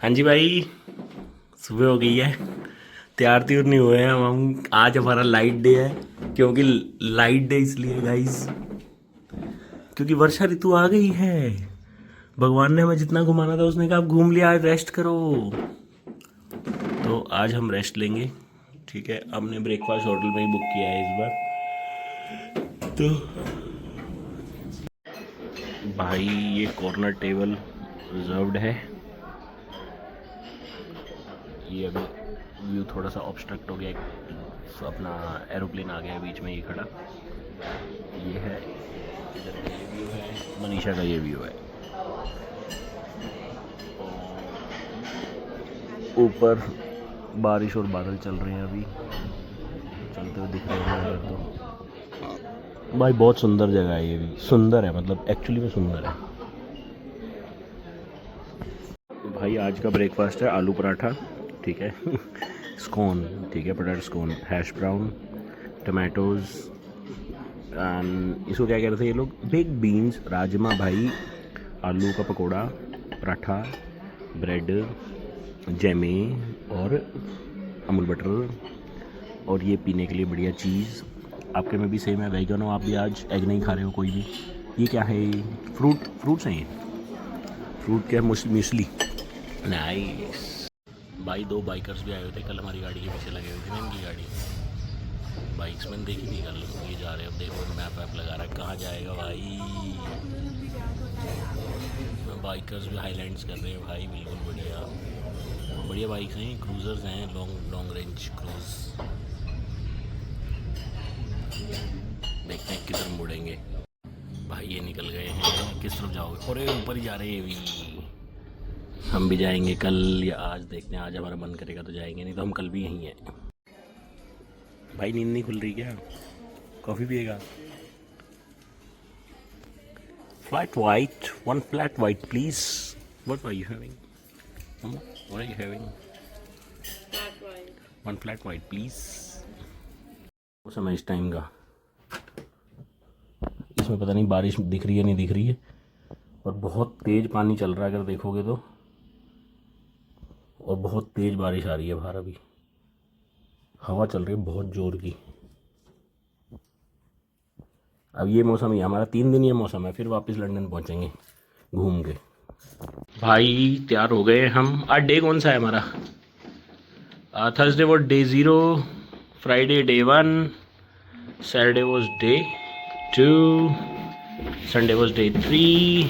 हाँ जी भाई, सुबह हो गई है। तैयार त्यूर नहीं हुए हैं हम आज हमारा लाइट डे है। क्योंकि लाइट डे इसलिए गाइस, क्योंकि वर्षा ऋतु आ गई है। भगवान ने हमें जितना घुमाना था उसने कहा आप घूम लिया, आज रेस्ट करो। तो आज हम रेस्ट लेंगे। ठीक है, हमने ब्रेकफास्ट होटल में ही बुक किया है इस बार। तो भाई ये कॉर्नर टेबल रिजर्व्ड है। ये अभी व्यू थोड़ा सा ऑब्स्ट्रक्ट हो गया, तो अपना एरोप्लेन आ गया बीच में ये खड़ा। ये है, इधर का ये व्यू है, मनीषा का ये व्यू है। ऊपर बारिश और बादल चल रहे हैं, अभी चलते हुए दिख रहे हैं इधर। तो भाई बहुत सुंदर जगह है, ये भी सुंदर है, मतलब एक्चुअली में सुंदर है। भाई आज का ब्रेकफास्ट है आलू पराठा, ठीक है स्कोन, ठीक है, पोटैटो स्कोन, हैश ब्राउन, टमाटोज, इसको क्या कह रहे थे ये लोग, बिग बीन्स, राजमा भाई, आलू का पकोड़ा, पराठा, ब्रेड, जैमे और अमूल बटर, और ये पीने के लिए बढ़िया चीज़। आपके में भी सेम है, वेगन हो आप भी, आज एग नहीं खा रहे हो कोई भी। ये क्या है, फ्रूट्स हैं ये, फ्रूट क्या है, म्यूसली। नाइस भाई, दो बाइकर्स भी आए हुए थे कल, हमारी गाड़ी के पीछे लगे हुए थे ना, इनकी गाड़ी बाइक्स मैंने देखी थी कल। ये जा रहे हैं, अब देखो मैप वैप लगा रहा है, कहाँ जाएगा भाई। बाइकर्स भी हाईलाइट्स कर रहे हैं भाई, बिल्कुल बढ़िया बढ़िया बाइक्स हैं, क्रूज़र्स हैं, लॉन्ग रेंज क्रूज़। देखते हैं किधर मुड़ेंगे भाई। ये निकल गए हैं, किस तरफ जाओगे, और ऊपर ही जा रहे हैं ये भी। हम भी जाएंगे कल या आज, देखते हैं, आज हमारा मन करेगा तो जाएंगे, नहीं तो हम कल भी यहीं हैं। भाई नींद नहीं खुल रही क्या, कॉफ़ी पिएगा? Flat white, one flat white please. What are you having? What are you having? One flat white please. वो समय इस टाइम का, इसमें पता नहीं बारिश दिख रही है नहीं दिख रही है, और बहुत तेज़ पानी चल रहा है अगर देखोगे तो, और बहुत तेज़ बारिश आ रही है बाहर। अभी हवा चल रही है बहुत ज़ोर की। अब ये मौसम ही हमारा 3 दिन ये मौसम है, फिर वापस लंदन पहुंचेंगे घूम के। भाई तैयार हो गए हम। आज डे कौन सा है हमारा? Thursday was day 0, Friday day 1, Saturday was day 2, Sunday was day 3,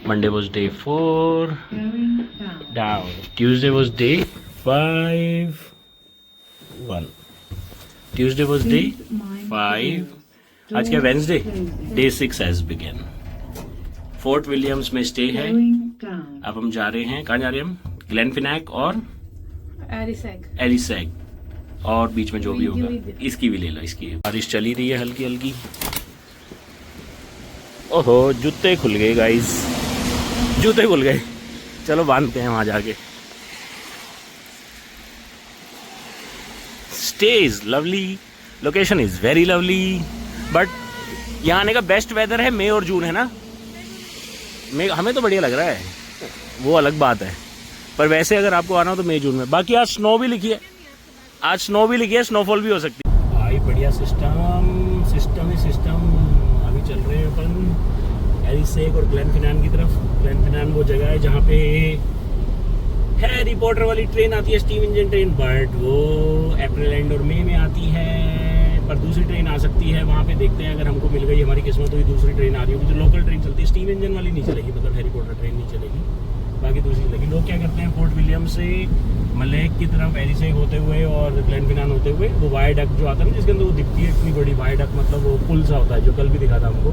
Monday was day 4, down. Tuesday was day 5, 1. Tuesday was day 5. आज क्या Wednesday? Day 6 has begun. Fort Williams में स्टे है। अब हम जा रहे हैं, कहाँ जा रहे हैं हम? ग्लेनफिनैक और एलिसैग, और बीच में जो भी होगा इसकी भी ले लो, इसकी। बारिश चली रही है हल्की हल्की। ओहो, जूते खुल गए गाइस, जूते खुल गए। चलो बांधते हैं वहाँ जाके। Stay is lovely, location is very lovely, but यहाँ आने का बेस्ट वेदर है मई और जून, है ना? मई हमें तो बढ़िया लग रहा है, वो अलग बात है, पर वैसे अगर आपको आना हो तो मई जून में। बाकी आज स्नो भी लिखी है, आज स्नो भी लिखी है, स्नोफॉल भी हो सकती है। भाई बढ़िया सिस्टम ही सिस्टम। अभी चल रहे हैं अपन एलिसैग और ग्लेनफिनान की तरफ। ग्लेनफिनान वो जगह है जहाँ पे हैरी पॉटर वाली ट्रेन आती है, स्टीम इंजन ट्रेन, बट वो अप्रैल एंड और मई में आती है। पर दूसरी ट्रेन आ सकती है वहाँ पे, देखते हैं अगर हमको मिल गई हमारी किस्मत तो ये दूसरी ट्रेन आ रही होगी। जो लोकल ट्रेन चलती है स्टीम इंजन वाली नहीं चलेगी, मतलब हैरी पॉटर ट्रेन नहीं चलेगी, बाकी दूसरी चलेगी। लोग क्या करते हैं, फोर्ट विलियम से मलेक की तरफ एलिसैग होते हुए और ग्लेनफिनान होते हुए वो वायडक्ट जो आता है ना, जिसके अंदर वो दिखती है इतनी बड़ी वायडक्ट, मतलब वो पुल सा होता है, जो कल भी दिखा था हमको,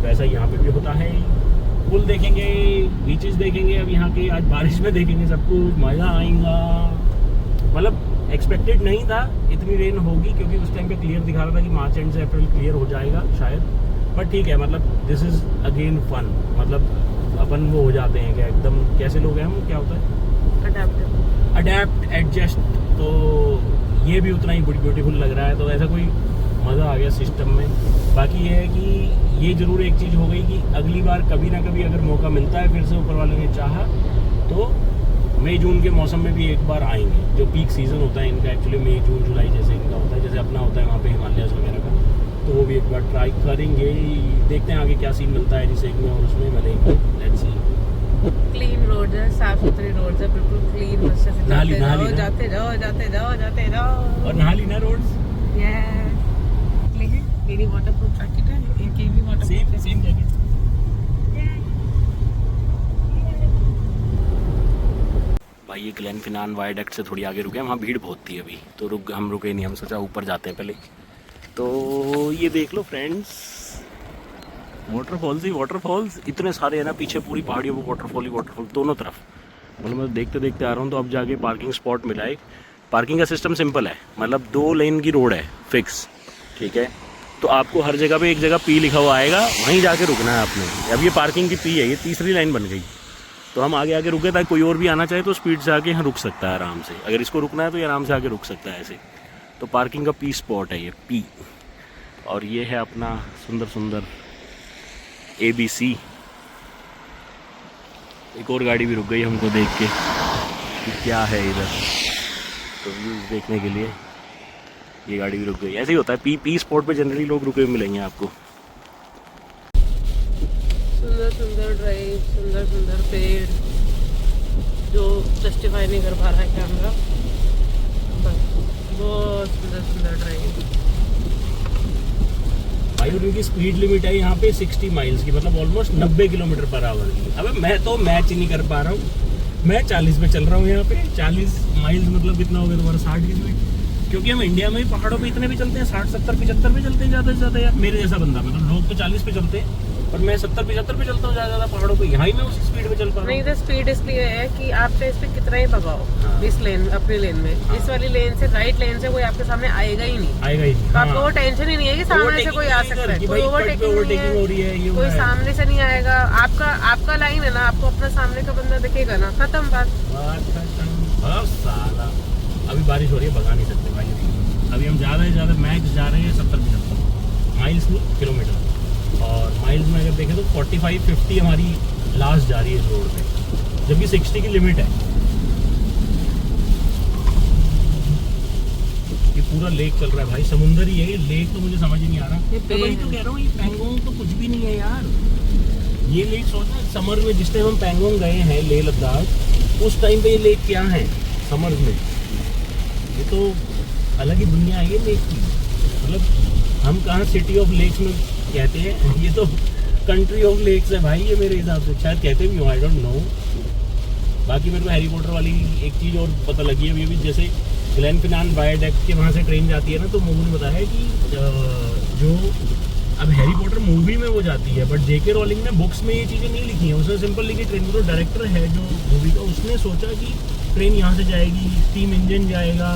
वैसा यहाँ पे भी होता है। पुल देखेंगे, बीचेस देखेंगे। अब यहाँ के आज बारिश में देखेंगे सब कुछ, मज़ा आएगा। मतलब एक्सपेक्टेड नहीं था इतनी रेन होगी, क्योंकि उस टाइम पे क्लियर दिखा रहा था कि मार्च एंड से अप्रैल क्लियर हो जाएगा शायद, बट ठीक है, मतलब दिस इज़ अगेन फन। मतलब अपन वो हो जाते हैं क्या, एकदम कैसे लोग हैं हम, क्या होता है, अडेप्ट एडजस्ट। तो ये भी उतना ही ब्यूटीफुल लग रहा है, तो ऐसा कोई मज़ा आ गया सिस्टम में। बाकी ये है कि ये ज़रूर एक चीज़ हो गई कि अगली बार कभी ना कभी अगर मौका मिलता है फिर से, ऊपर वाले ने चाहा तो मई जून के मौसम में भी एक बार आएंगे। जो पीक सीज़न होता है इनका एक्चुअली मई जून जुलाई जैसे इनका होता है, जैसे अपना होता है वहाँ पे हिमालयस वगैरह का, तो वो भी एक बार ट्राई करेंगे। देखते हैं आगे क्या सीन मिलता है जिसे में और उसमें मलेंगे। Let's see. क्लीन रोड है, साफ सुथरी रोड है, बिल्कुल क्लीन। बस से जाते जाओ जाते जाओ जाते जाओ जाते जाओ। और नहा ली ना रोड्स। मेरी वाटरप्रूफ जैकेट है, इनकी भी वाटरप्रूफ सेम जैकेट। भाई ये ग्लेनफिनान वायडक्ट से थोड़ी आगे रुके हैं, वहाँ भीड़ बहुत थी अभी, तो हम रुके नहीं, हम सोचा ऊपर जाते हैं पहले। तो ये देख लो फ्रेंड्स, वाटरफॉल्स ही वाटरफॉल्स इतने सारे हैं ना, पीछे पूरी पहाड़ियों पर वाटरफॉल ही वाटरफॉल दोनों तरफ। मतलब मैं देखते देखते आ रहा हूँ, तो अब जाके पार्किंग स्पॉट मिला है। पार्किंग का सिस्टम सिंपल है, मतलब 2 लेन की रोड है फिक्स, ठीक है। तो आपको हर जगह पे एक जगह पी लिखा हुआ आएगा, वहीं जाके रुकना है आपने। अब ये पार्किंग की पी है, ये तीसरी लाइन बन गई, तो हम आगे आगे रुके ताकि कोई और भी आना चाहे तो स्पीड से आके यहाँ रुक सकता है आराम से। अगर इसको रुकना है तो ये आराम से आके रुक सकता है ऐसे। तो पार्किंग का पी स्पॉट है ये, पी। और ये है अपना सुंदर सुंदर ABC। एक और गाड़ी भी रुक गई हमको देख के कि क्या है इधर, तो व्यूज़ देखने के लिए ये गाड़ी भी रुक गई। ऐसे ही होता है, पी स्पॉट पे जनरली लोग रुके हुए मिलेंगे आपको। सुंदर सुंदर ड्राइव, सुंदर सुंदर पेड़, जो जस्टिफाई नहीं कर पा रहा है कैमरा, बहुत सुंदर सुंदर ड्राइव। भाई उनकी स्पीड लिमिट है यहाँ पे 60 माइल्स की, मतलब ऑलमोस्ट 90 किलोमीटर पर आवर की। अबे मैं तो मैच ही नहीं कर पा रहा हूँ, मैं 40 पे चल रहा हूँ यहाँ पे। 40 माइल्स मतलब कितना हो गया तुम्हारा, 60 की स्पीड। क्योंकि हम इंडिया में पहाड़ों पे इतने भी चलते हैं, 60 70 75 पे चलते हैं ज़्यादा से ज़्यादा यार। मेरे जैसा बंदा, मतलब लोग तो 40 पे चलते हैं, पर मैं 70 75 पे चलता हूँ ज़्यादा पहाड़ों पे। यहाँ ही मैं उसी स्पीड पे चल पा रहा हूँ। नहीं, तो स्पीड इसलिए है कि आप चाहे इस पे कितना ही भगाओ, इस लेन अपनी लेन में, इस वाली लेन से, राइट लेन से कोई आपके सामने आएगा ही नहीं, आएगा ही नहीं। तो आपको वो टेंशन ही नहीं है कि सामने से कोई आ सकता है, कोई ओवरटेकिंग हो रही है, कोई सामने से नहीं आएगा। आपका लाइन है ना, आपको अपना सामने का बंदा दिखेगा ना, खत्म बात खत्म। साला अभी बारिश हो रही है, भगा नहीं सकते भाई। अभी हम ज़्यादा से ज़्यादा मैक्स जा रहे हैं 70-75 माइल्स नहीं, किलोमीटर। और माइल्स में अगर देखें तो 45-50 हमारी लास्ट जा रही है इस रोड पे, जबकि 60 की लिमिट है। ये पूरा लेक चल रहा है भाई, समुंदर ही है ये लेक, तो मुझे समझ ही नहीं आ रहा। तो वही तो कह रहा हूँ, ये पैंगोंग तो कुछ भी नहीं है यार। ये लेक सोचना, समर में जिस टाइम हम पैंगोंग गए हैं लेह लद्दाख, उस टाइम पे ये लेक क्या है समर में। ये तो अलग ही दुनिया है ये लेक की। मतलब हम कहाँ सिटी ऑफ लेक्स में कहते हैं, ये तो कंट्री ऑफ लेक्स है भाई ये मेरे हिसाब से, शायद कहते भी हो, आई डोंट नो। बाकी मेरे को हैरी पॉटर वाली एक चीज़ और पता लगी है अभी, जैसे ग्लेनफिनान वायडक्ट के वहाँ से ट्रेन जाती है ना, तो मोमू ने बताया कि जो अब हैरी पॉटर मूवी में वो जाती है, बट जेके रोलिंग ने बुक्स में ये चीज़ें नहीं लिखी हैं। उसने सिंपल लिखी ट्रेन, तो डायरेक्टर है जो मूवी का, उसने सोचा कि ट्रेन यहाँ से जाएगी, स्टीम इंजन जाएगा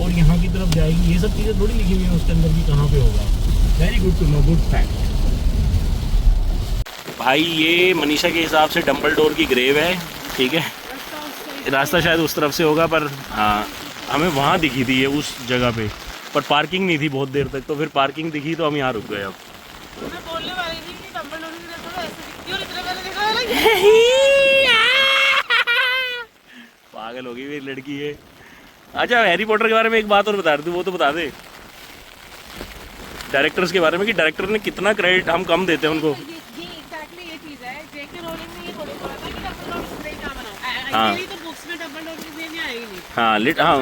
और यहाँ की तरफ जाएगी। ये सब चीज़ें थोड़ी लिखी हुई हैं उसके अंदर भी कहाँ पे होगा। Very good to know, good fact. भाई ये मनीषा के हिसाब से डम्बलडोर की ग्रेव है, ठीक है। रास्ता शायद उस तरफ से होगा, पर हाँ हमें वहाँ दिखी थी ये उस जगह पे, पर पार्किंग नहीं थी बहुत देर तक, तो फिर पार्किंग दिखी तो हम यहाँ रुक गए। अब मैं बोलने वाली थी कि डम्बलडोर की ग्रेव तो ऐसे दिखती है और इतने पहले देखा पागल होगी मेरी लड़की है। अच्छा हैरी पॉटर के बारे में एक बात और बता रही थी, वो तो बता दे डायरेक्टर्स के बारे में, कि डायरेक्टर ने कितना क्रेडिट हम कम देते हैं उनको। ये एग्जैक्टली ये चीज है, जेके रोलिंग ने ये थोड़ी बोला था कि डम्बलडोर की ग्रेव क्या बनाओ। हाँ। एक्चुअली तो बुक्स में डम्बलडोर की ग्रेव नहीं आएगी नहीं। हाँ लिट हाँ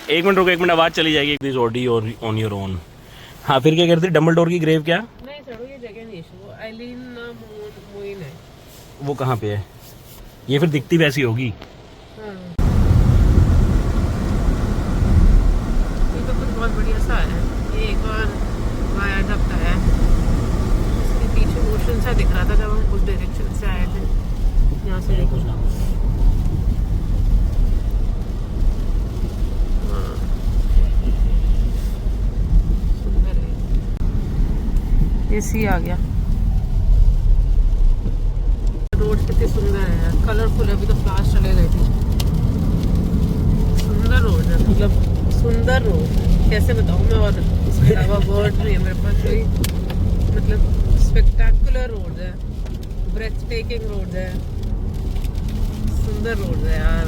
एक मिनट रुको, एक मिनट आवाज़ चली जाएगी। दिस ऑडी और ऑन योर ओन। हाँ फिर क्या कहते हैं, डम्बलडोर की ग्रेव क्या? नहीं छोड़ो ये जगह नहीं, वो आइलीन मोइन है। वो कहाँ पे है? ये फिर दिखती वैसी होगी। हाँ। ये तो कुछ बहुत बढ़िया सा है, ये एक और वायाडक्ट है, इसके पीछे ओशन सा दिख रहा था जब हम उस डायरेक्शन से आए थे, यहाँ से कुछ ना। ये सी आ गया। रोड कितनी सुंदर है यार, कलरफुल है। अभी तो फ्लाश चले गए थे। सुंदर रोड है, मतलब सुंदर रोड कैसे बताऊँ मैं, और इसके अलावा वर्ड नहीं है मेरे पास कोई। मतलब स्पेक्टेकुलर रोड है, ब्रेथ टेकिंग रोड है, सुंदर रोड है यार।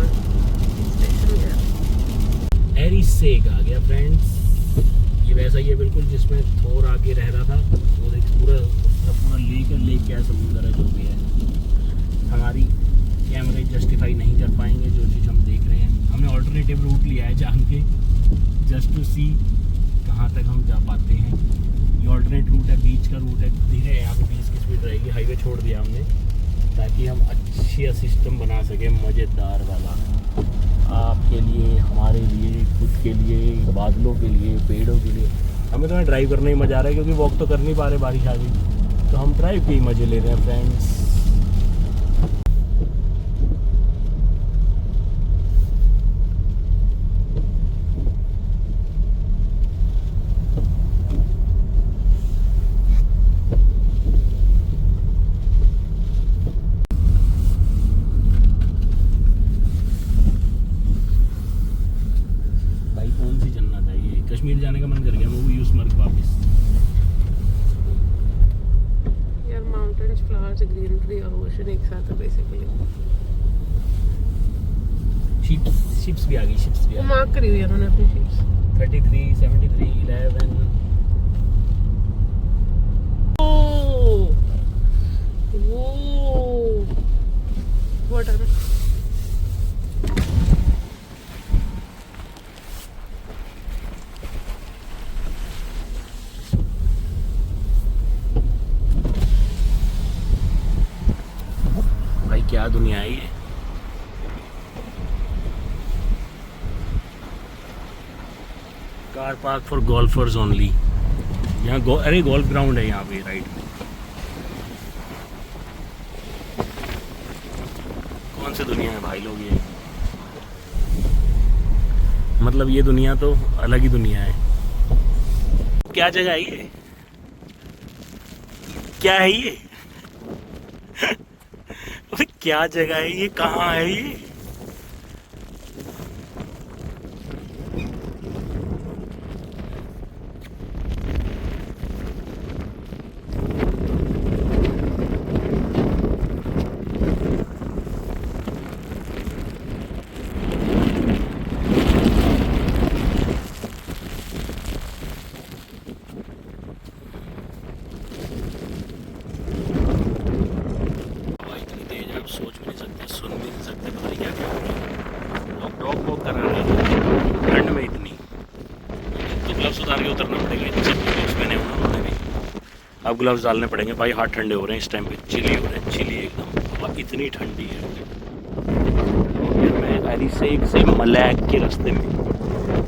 स्टेशन गया, एरिसेग आ गया फ्रेंड्स। ये वैसा ही है बिल्कुल जिसमें थोर आके रह रहा था। वो देख पूरा लेक क्या समुंदर है जो भी है। हमारी कैमरे जस्टिफाई नहीं कर पाएंगे जो चीज़ हम देख रहे हैं। हमने ऑल्टरनेटिव रूट लिया है जान के, जस्ट टू सी कहाँ तक हम जा पाते हैं। ये ऑल्टरनेट रूट है, बीच का रूट है। धीरे यहाँ पे 20 की स्पीड रहेगी। हाईवे छोड़ दिया हमने ताकि हम अच्छी सिस्टम बना सकें, मज़ेदार वाला, आपके लिए, हमारे लिए, खुद के लिए, बादलों के लिए, पेड़ों के लिए। हमें तो ड्राइव करने ही मज़ा आ रहा है क्योंकि वॉक तो कर नहीं पा रहे, बारिश आ गई, तो हम ड्राइव के ही मज़े ले रहे हैं फ्रेंड्स। कश्मीर जाने का मन कर गया, वो भी यूसमर्ग वापस। यार माउंटेन्स, फ्लावर्स, ग्रीनरी और ओशन एक साथ है बेसिकली। शिप्स भी आ गई, शिप्स भी आ वो गई। मार्क करी हुई है उन्होंने अपनी शिप्स। 33, 73, 11। वो व्हाट आर भाई क्या दुनिया है ये। Car park for golfer's only. यहाँ अरे गोल्फ ग्राउंड है यहाँ पे राइट में। कौन सी दुनिया है भाई लोग ये, मतलब ये दुनिया तो अलग ही दुनिया है। क्या जगह है ये, क्या है ये क्या जगह है ये, कहाँ है ये। सोच भी नहीं सकते, सुन भी नहीं सकते, पता नहीं क्या क्या हो रहा है। लोग डॉग वॉक कर रहे हैं ठंड में इतनी, तो ग्लव्स उतार के उतरना पड़ेगा। इतने ग्लव्स पहने हुए उन्होंने भी, अब ग्लव्स डालने पड़ेंगे भाई। हाथ ठंडे हो रहे हैं इस टाइम पे, चिली हो रहे हैं, चिली एकदम, हवा इतनी ठंडी है। मैं एरिसेग से मलैग के रास्ते में,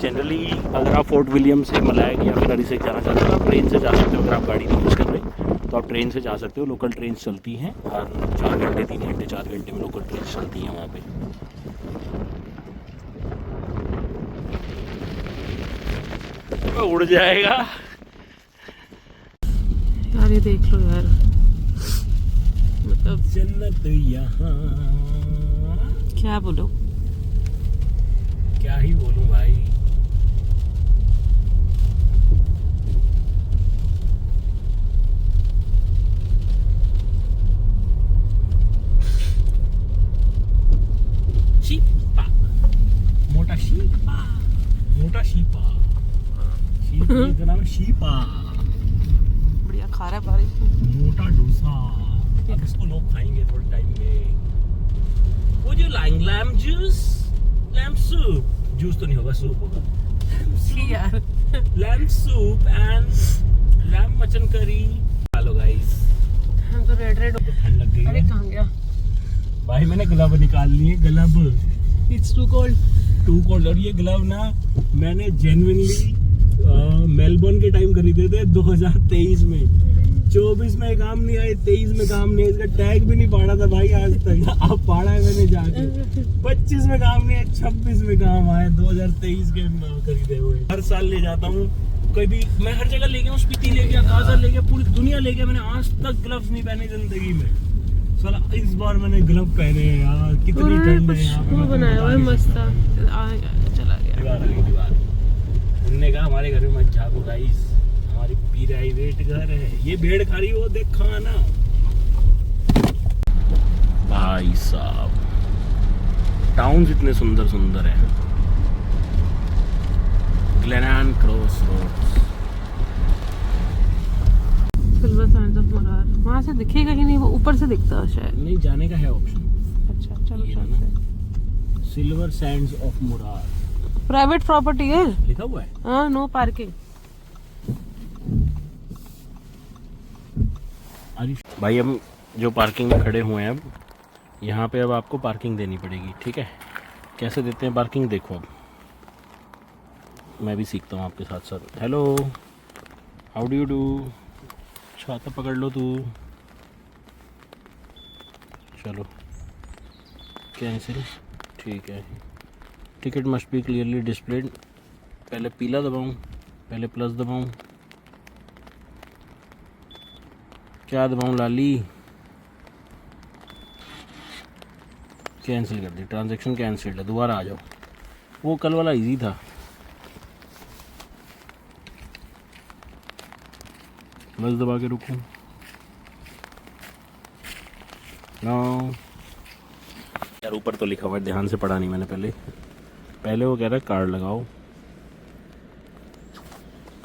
जनरली अगर आप फोर्ट विलियम से मलैग या फिर एरिसेग जाना चाहते हो तो आप ट्रेन से जा सकते हो। अगर आप गाड़ी नहीं यूज़ कर रहे तो आप ट्रेन से जा सकते हो। लोकल ट्रेन चलती हैं हर 4 घंटे, 3 घंटे, 4 घंटे में लोकल ट्रेन चलती हैं वहाँ पे। उड़ जाएगा यार, ये देख लो यार, मतलब जन्नत यहाँ। क्या बोलो, क्या ही बोलूं भाई। शीपा, मोटा शीपा, मोटा शीपा, शीपा का नाम शीपा। बढ़िया खा रहा है बारिश में। मोटा डोसा, अब इसको लोग खाएंगे थोड़े टाइम में। वो जो lamb juice, lamb soup, juice तो नहीं होगा, सूप होगा यार। Lamb soup and lamb mutton curry. Hello guys, हम तो रेड ठंड लग गई अरे है कहाँ गया भाई। मैंने ग्लव निकाल लिए, ग्लव इट्स टू कोल्ड। और ये ग्लव ना मैंने जेन्युइनली मेलबर्न के टाइम खरीदे थे 2023 में। 24 में काम नहीं आए, 23 में काम नहीं, इसका टैग भी नहीं पाड़ा था भाई आज तक। अब पाड़ा है मैंने जाके। 25 में काम नहीं है, 26 में काम आए, 2023 के खरीदे हुए। हर साल ले जाता हूँ, कोई भी मैं हर जगह ले गया हूँ। स्पीति ले गया, काजा ले गया, पूरी दुनिया ले गया। मैंने आज तक ग्लव्स नहीं पहने जिंदगी में। साला इस बार मैंने ग्लव पहने हैं यार। कितनी ठंड है यहाँ पे, बनाया हुआ है मस्त। चला गया दीवार। उनने कहा हमारे घर में मत झाको गाइस, हमारी प्राइवेट घर है। ये भेड़ खा रही, वो देख खाना। भाई साहब, टाउन्स इतने सुंदर सुंदर हैं। Glenhan cross roads, Silver Sands of Morar. वहाँ से दिखेगा ही नहीं, वो ऊपर से दिखता है शायद। नहीं जाने का है ऑप्शन। अच्छा चलो ये है चलते हैं। ना, silver Sands of Murar private property है। लिखा हुआ है। हाँ, नो पार्किंग। भाई हम जो पार्किंग में खड़े हुए हैं, अब यहाँ पे अब आपको पार्किंग देनी पड़ेगी, ठीक है। कैसे देते हैं पार्किंग देखो, अब मैं भी सीखता हूँ आपके साथ साथ। Hello, how do you do. छाता पकड़ लो तू। चलो कैंसिल, ठीक है। Ticket must be clearly displayed. पहले पीला दबाऊँ, पहले प्लस दबाऊँ, क्या दबाऊँ लाली। कैंसिल कर दी, ट्रांजैक्शन कैंसिल्ड है, दोबारा आ जाओ। वो कल वाला इजी था। बस दबा के रुकूं। नो यार, ऊपर तो लिखा हुआ है, ध्यान से पढ़ा नहीं मैंने। पहले वो कह रहा है कार्ड लगाओ।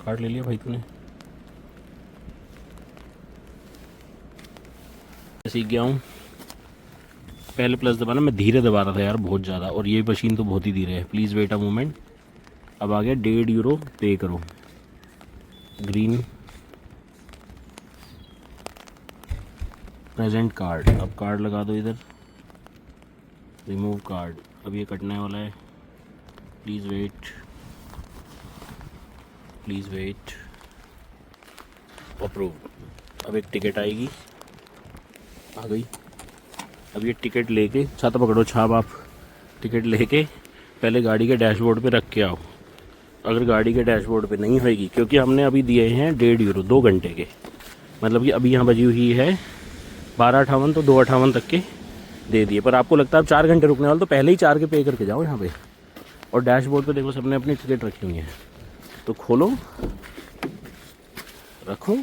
कार्ड ले लिया भाई तूने। सीख गया हूँ। पहले प्लस दबाना, मैं धीरे दबा रहा था यार बहुत ज़्यादा, और ये मशीन तो बहुत ही धीरे है। Please wait a moment. अब आ गया 1.5 यूरो पे करो। Green present card. अब कार्ड लगा दो इधर, रिमूव कार्ड। अब ये कटने वाला है। Please wait, please wait. Approve. अब एक टिकट आएगी, आ गई। अब ये टिकट लेके, छाता पकड़ो छाप, आप टिकट लेके पहले गाड़ी के डैशबोर्ड पे रख के आओ। अगर गाड़ी के डैशबोर्ड पे नहीं होएगी, क्योंकि हमने अभी दिए हैं 1.5 यूरो 2 घंटे के, मतलब कि अभी यहाँ बजी हुई है 12:58, तो 2:58 तक के दे दिए। पर आपको लगता है अब 4 घंटे रुकने वाले, तो पहले ही 4 के पे करके जाओ यहाँ पे। और डैशबोर्ड पे देखो सबने अपनी टिकट रखी हुई है, तो खोलो, रखो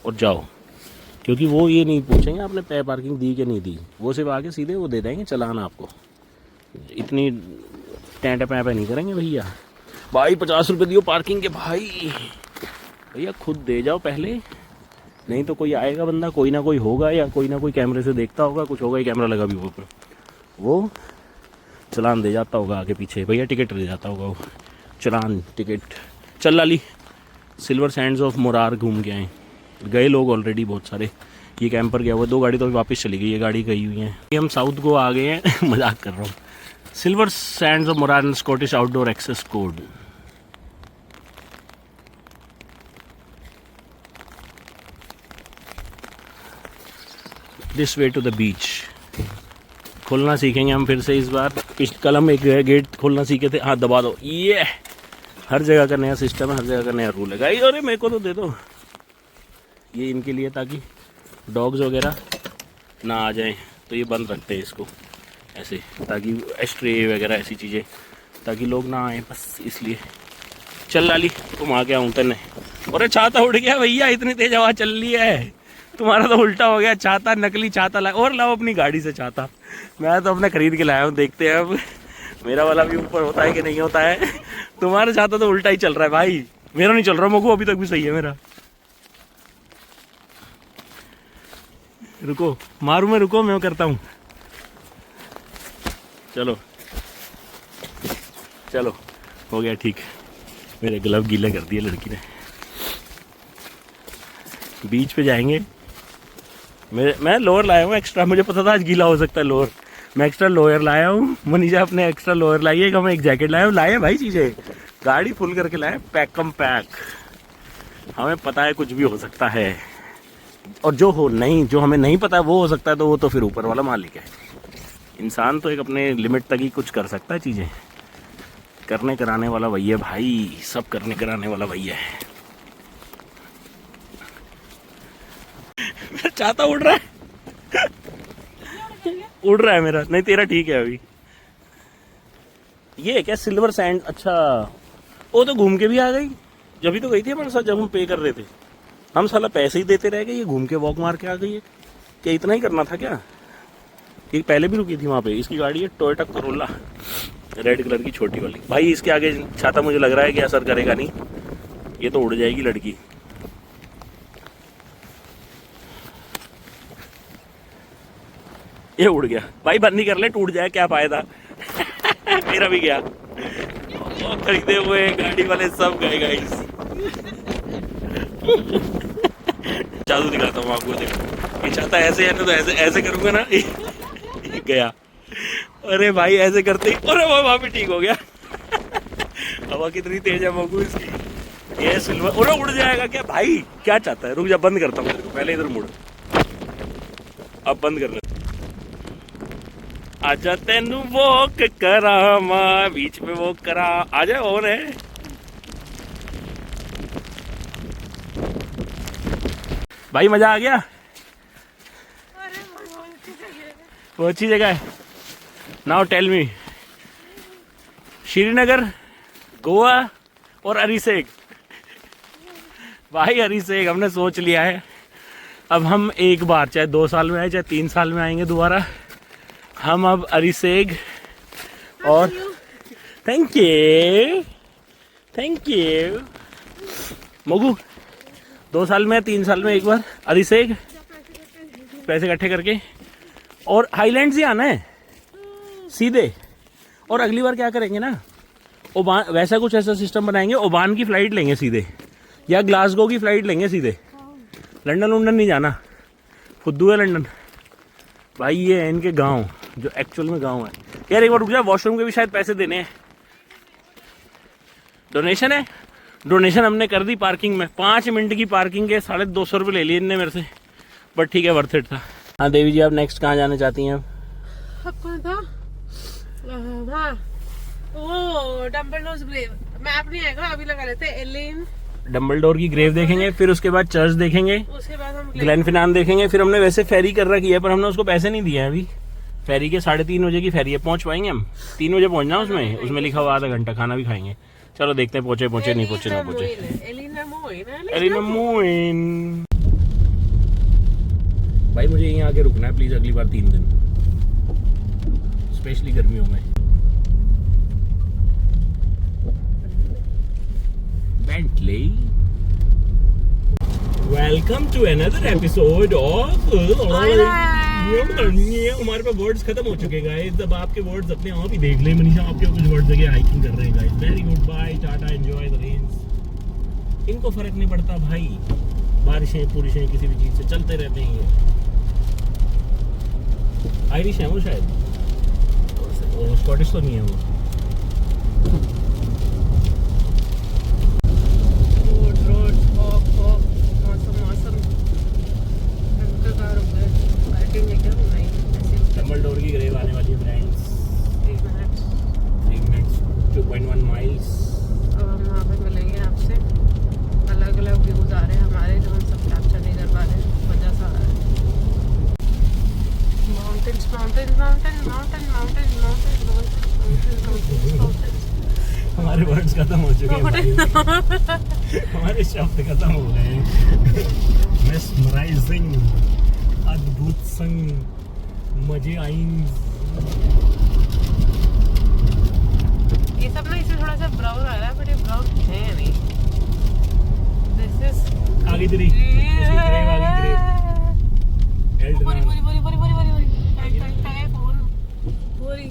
और जाओ। क्योंकि वो ये नहीं पूछेंगे आपने पे पार्किंग दी कि नहीं दी, वो सिर्फ आके सीधे वो दे देंगे चालान आपको। इतनी टेंट पैप नहीं करेंगे भैया। भाई 50 रुपये दियो पार्किंग के। भाई भैया खुद दे जाओ पहले, नहीं तो कोई आएगा बंदा, कोई ना कोई होगा, या कोई ना कोई कैमरे से देखता होगा, कुछ होगा ही, कैमरा लगा भी ऊपर, वो चलान दे जाता होगा आगे पीछे। भैया टिकट दे जाता होगा वो, चलान टिकट। चल लाली, सिल्वर सैंड्स ऑफ मुरार घूम के आए। गए लोग ऑलरेडी बहुत सारे। ये कैंपर गया हुआ, 2 गाड़ी तो अभी वापस चली गई, ये गाड़ी गई हुई है। हम साउथ को आ गए हैं। मजाक कर रहा हूँ। Silver Sands of Morar and Scottish outdoor access code. This way to the beach. खोलना सीखेंगे हम फिर से इस बार। कल हम एक गेट खोलना सीखे थे। हाँ दबा दो, ये हर जगह का नया सिस्टम है, हर जगह का नया रूल है गाइस। अरे मेरे को तो दे दो, ये इनके लिए, ताकि डॉग्स वगैरह ना आ जाएं, तो ये बंद रखते हैं इसको ऐसे, ताकि स्ट्रे वगैरह ऐसी चीज़ें, ताकि लोग ना आए, बस इसलिए। चल लाली, तुम आ गया हूँ तने। अरे छाता उड़ गया भैया, इतनी तेज हवा चल रही है। तुम्हारा तो उल्टा हो गया, छाता नकली छाता ला, और लाओ अपनी गाड़ी से छाता। मैं तो अपने खरीद के लाया हूँ, देखते हैं अब मेरा वाला भी ऊपर होता है कि नहीं होता है। तुम्हारा छाता तो उल्टा ही चल रहा है भाई, मेरा नहीं चल रहा। मगू अभी तक भी सही है मेरा। रुको, मारू मैं, रुको मैं करता हूँ। चलो चलो, हो गया ठीक। मेरे ग्लव गीले कर दिए लड़की ने। बीच पे जाएंगे। मैं लोअर लाया हूँ एक्स्ट्रा, मुझे पता था आज गीला हो सकता है लोअर। मैं एक्स्ट्रा लोअर लाया हूँ। मनीषा अपने एक्स्ट्रा लोअर लाई है, मैं एक जैकेट लाया हूँ। लाए भाई चीज़ें, गाड़ी फुल करके लाए, पैक कम पैक। हमें पता है कुछ भी हो सकता है, और जो हमें नहीं पता वो हो सकता है, तो वो तो फिर ऊपर वाला मालिक है। इंसान तो एक अपने लिमिट तक ही कुछ कर सकता है। चीज़ें करने कराने वाला वही है भाई, सब करने कराने वाला वही है। मेरा छाता उड़ रहा है। उड़ रहा है मेरा, नहीं तेरा ठीक है अभी। ये क्या सिल्वर सैंड, अच्छा वो तो घूम के भी आ गई। जब भी तो गई थी हमारे साथ, जब हम पे कर रहे थे। हम साला पैसे ही देते रह गए, ये घूम के वॉक मार के आ गई है। क्या इतना ही करना था क्या? ये पहले भी रुकी थी वहाँ पे। इसकी गाड़ी है टोयोटा कोरोला, रेड कलर की छोटी वाली। भाई इसके आगे छाता मुझे लग रहा है कि असर करेगा नहीं, ये तो उड़ जाएगी लड़की। ये उड़ गया भाई, बंद नहीं कर ले, टूट जाए क्या फायदा। मेरा भी गया। और खरीदे हुए गाड़ी वाले सब गए गाइस। जादू दिखाता हूँ आपको, देखो ये चाहता ऐसे है ना, तो ऐसे ऐसे करूंगा ना, ये गया। अरे भाई ऐसे करते ही, अरे वो वहां पे ठीक हो गया। हवा कितनी तेज है मगू इसकी। ये सिल्वर, अरे उड़ जाएगा क्या भाई, क्या चाहता है। रुक जा, बंद करता हूँ तेरे को, पहले इधर मुड़, अब बंद कर ले। आजा तेनू वॉक करामा, बीच में वॉक करा, आजा। और है भाई, मजा आ गया। वो अच्छी जगह है। Now tell me, Srinagar, Goa और अरिसेग। भाई अरिसेग हमने सोच लिया है। अब हम एक बार, चाहे 2 साल में आए चाहे 3 साल में आएंगे दोबारा, हम अब अरिसेग और थैंक यू मोगू, 2 साल में 3 साल में एक बार अरिसेग, पैसे इकट्ठे करके, और हाईलैंड से आना है सीधे। और अगली बार क्या करेंगे ना, ओमान, वैसा कुछ ऐसा सिस्टम बनाएंगे, ओमान की फ़्लाइट लेंगे सीधे, या ग्लासगो की फ़्लाइट लेंगे सीधे। लंदन वंडन नहीं जाना, फुद्दू है लंदन। भाई ये है इनके गांव, जो एक्चुअल में गांव है। यार एक बार रुक जा, वॉशरूम के भी शायद पैसे देने हैं। डोनेशन है, डोनेशन हमने कर दी पार्किंग में। 5 मिनट की पार्किंग के 250 रुपये ले लिए इनने मेरे से, बट ठीक है, वर्थ इट था। हाँ देवी जी, आप नेक्स्ट कहाँ जाना चाहती हैं? डम्बलडोर्स ग्रेव, मैप नहीं आएगा अभी, लगा लेते हैं एलिन। डम्बलडोर की ग्रेव देखेंगे, फिर उसके बाद चर्च देखेंगे, उसके बाद हम ग्लेनफिनान देखेंगे। फिर हमने वैसे फेरी कर रखी है, पर हमने उसको पैसे नहीं दिए हैं अभी। फेरी के 3:30 बजे की फेरी है, पहुंच पाएंगे हम? 3 बजे पहुंचना उसमें लिखा हुआ आधा घंटा, खाना भी खाएंगे। चलो देखते हैं पहुंचे नहीं पहुंचे ना पहुंचे। एलिन भाई मुझे यहीं आके रुकना है प्लीज, अगली बार 3 दिन, स्पेशली गर्मियों में। Bentley. Welcome to another episode of हमारे पास वर्ड्स खत्म हो चुके गाइस। अब आपके वर्ड्स अपने आप ही देख लें। मनीषा आपके कुछ वर्ड्स जगह हाइकिंग कर रहे हैं guys. Very good, bye, tata, enjoy the rains. इनको फर्क नहीं पड़ता भाई, बारिशें पुरिशें किसी भी चीज से चलते रहते हैं। आयरिश है वो शायद, वो स्कॉटिश तो नहीं है वो। डम्बलडोर की ग्रेव आने वाली है फ्रेंड्स। 3 minutes 2.1 miles. अब हम वहाँ पे मिलेंगे आपसे। अलग अलग व्यूज आ रहे हैं हमारे, जो हम सब कैप्चर नहीं कर पा रहे हैं, वजह से आ रहा है। Mountains mountains mountains mountains mountains mountains mountains mountains. हमारे वर्ड्स खत्म हो चुके हैं भाई। हमारे शब्द खत्म हो गए हैं। मेस्मराइजिंग, अद्भुत संग, मजे आएंगे। ये सब ना इसमें थोड़ा सा ब्राउन आ रहा है, बट ये ब्राउन है नहीं। दिस इज आगे तेरी उसकी ग्रेव, आगे ग्रेव, बोरी बोरी बोरी बोरी बोरी बोरी टाइम फोन बोरी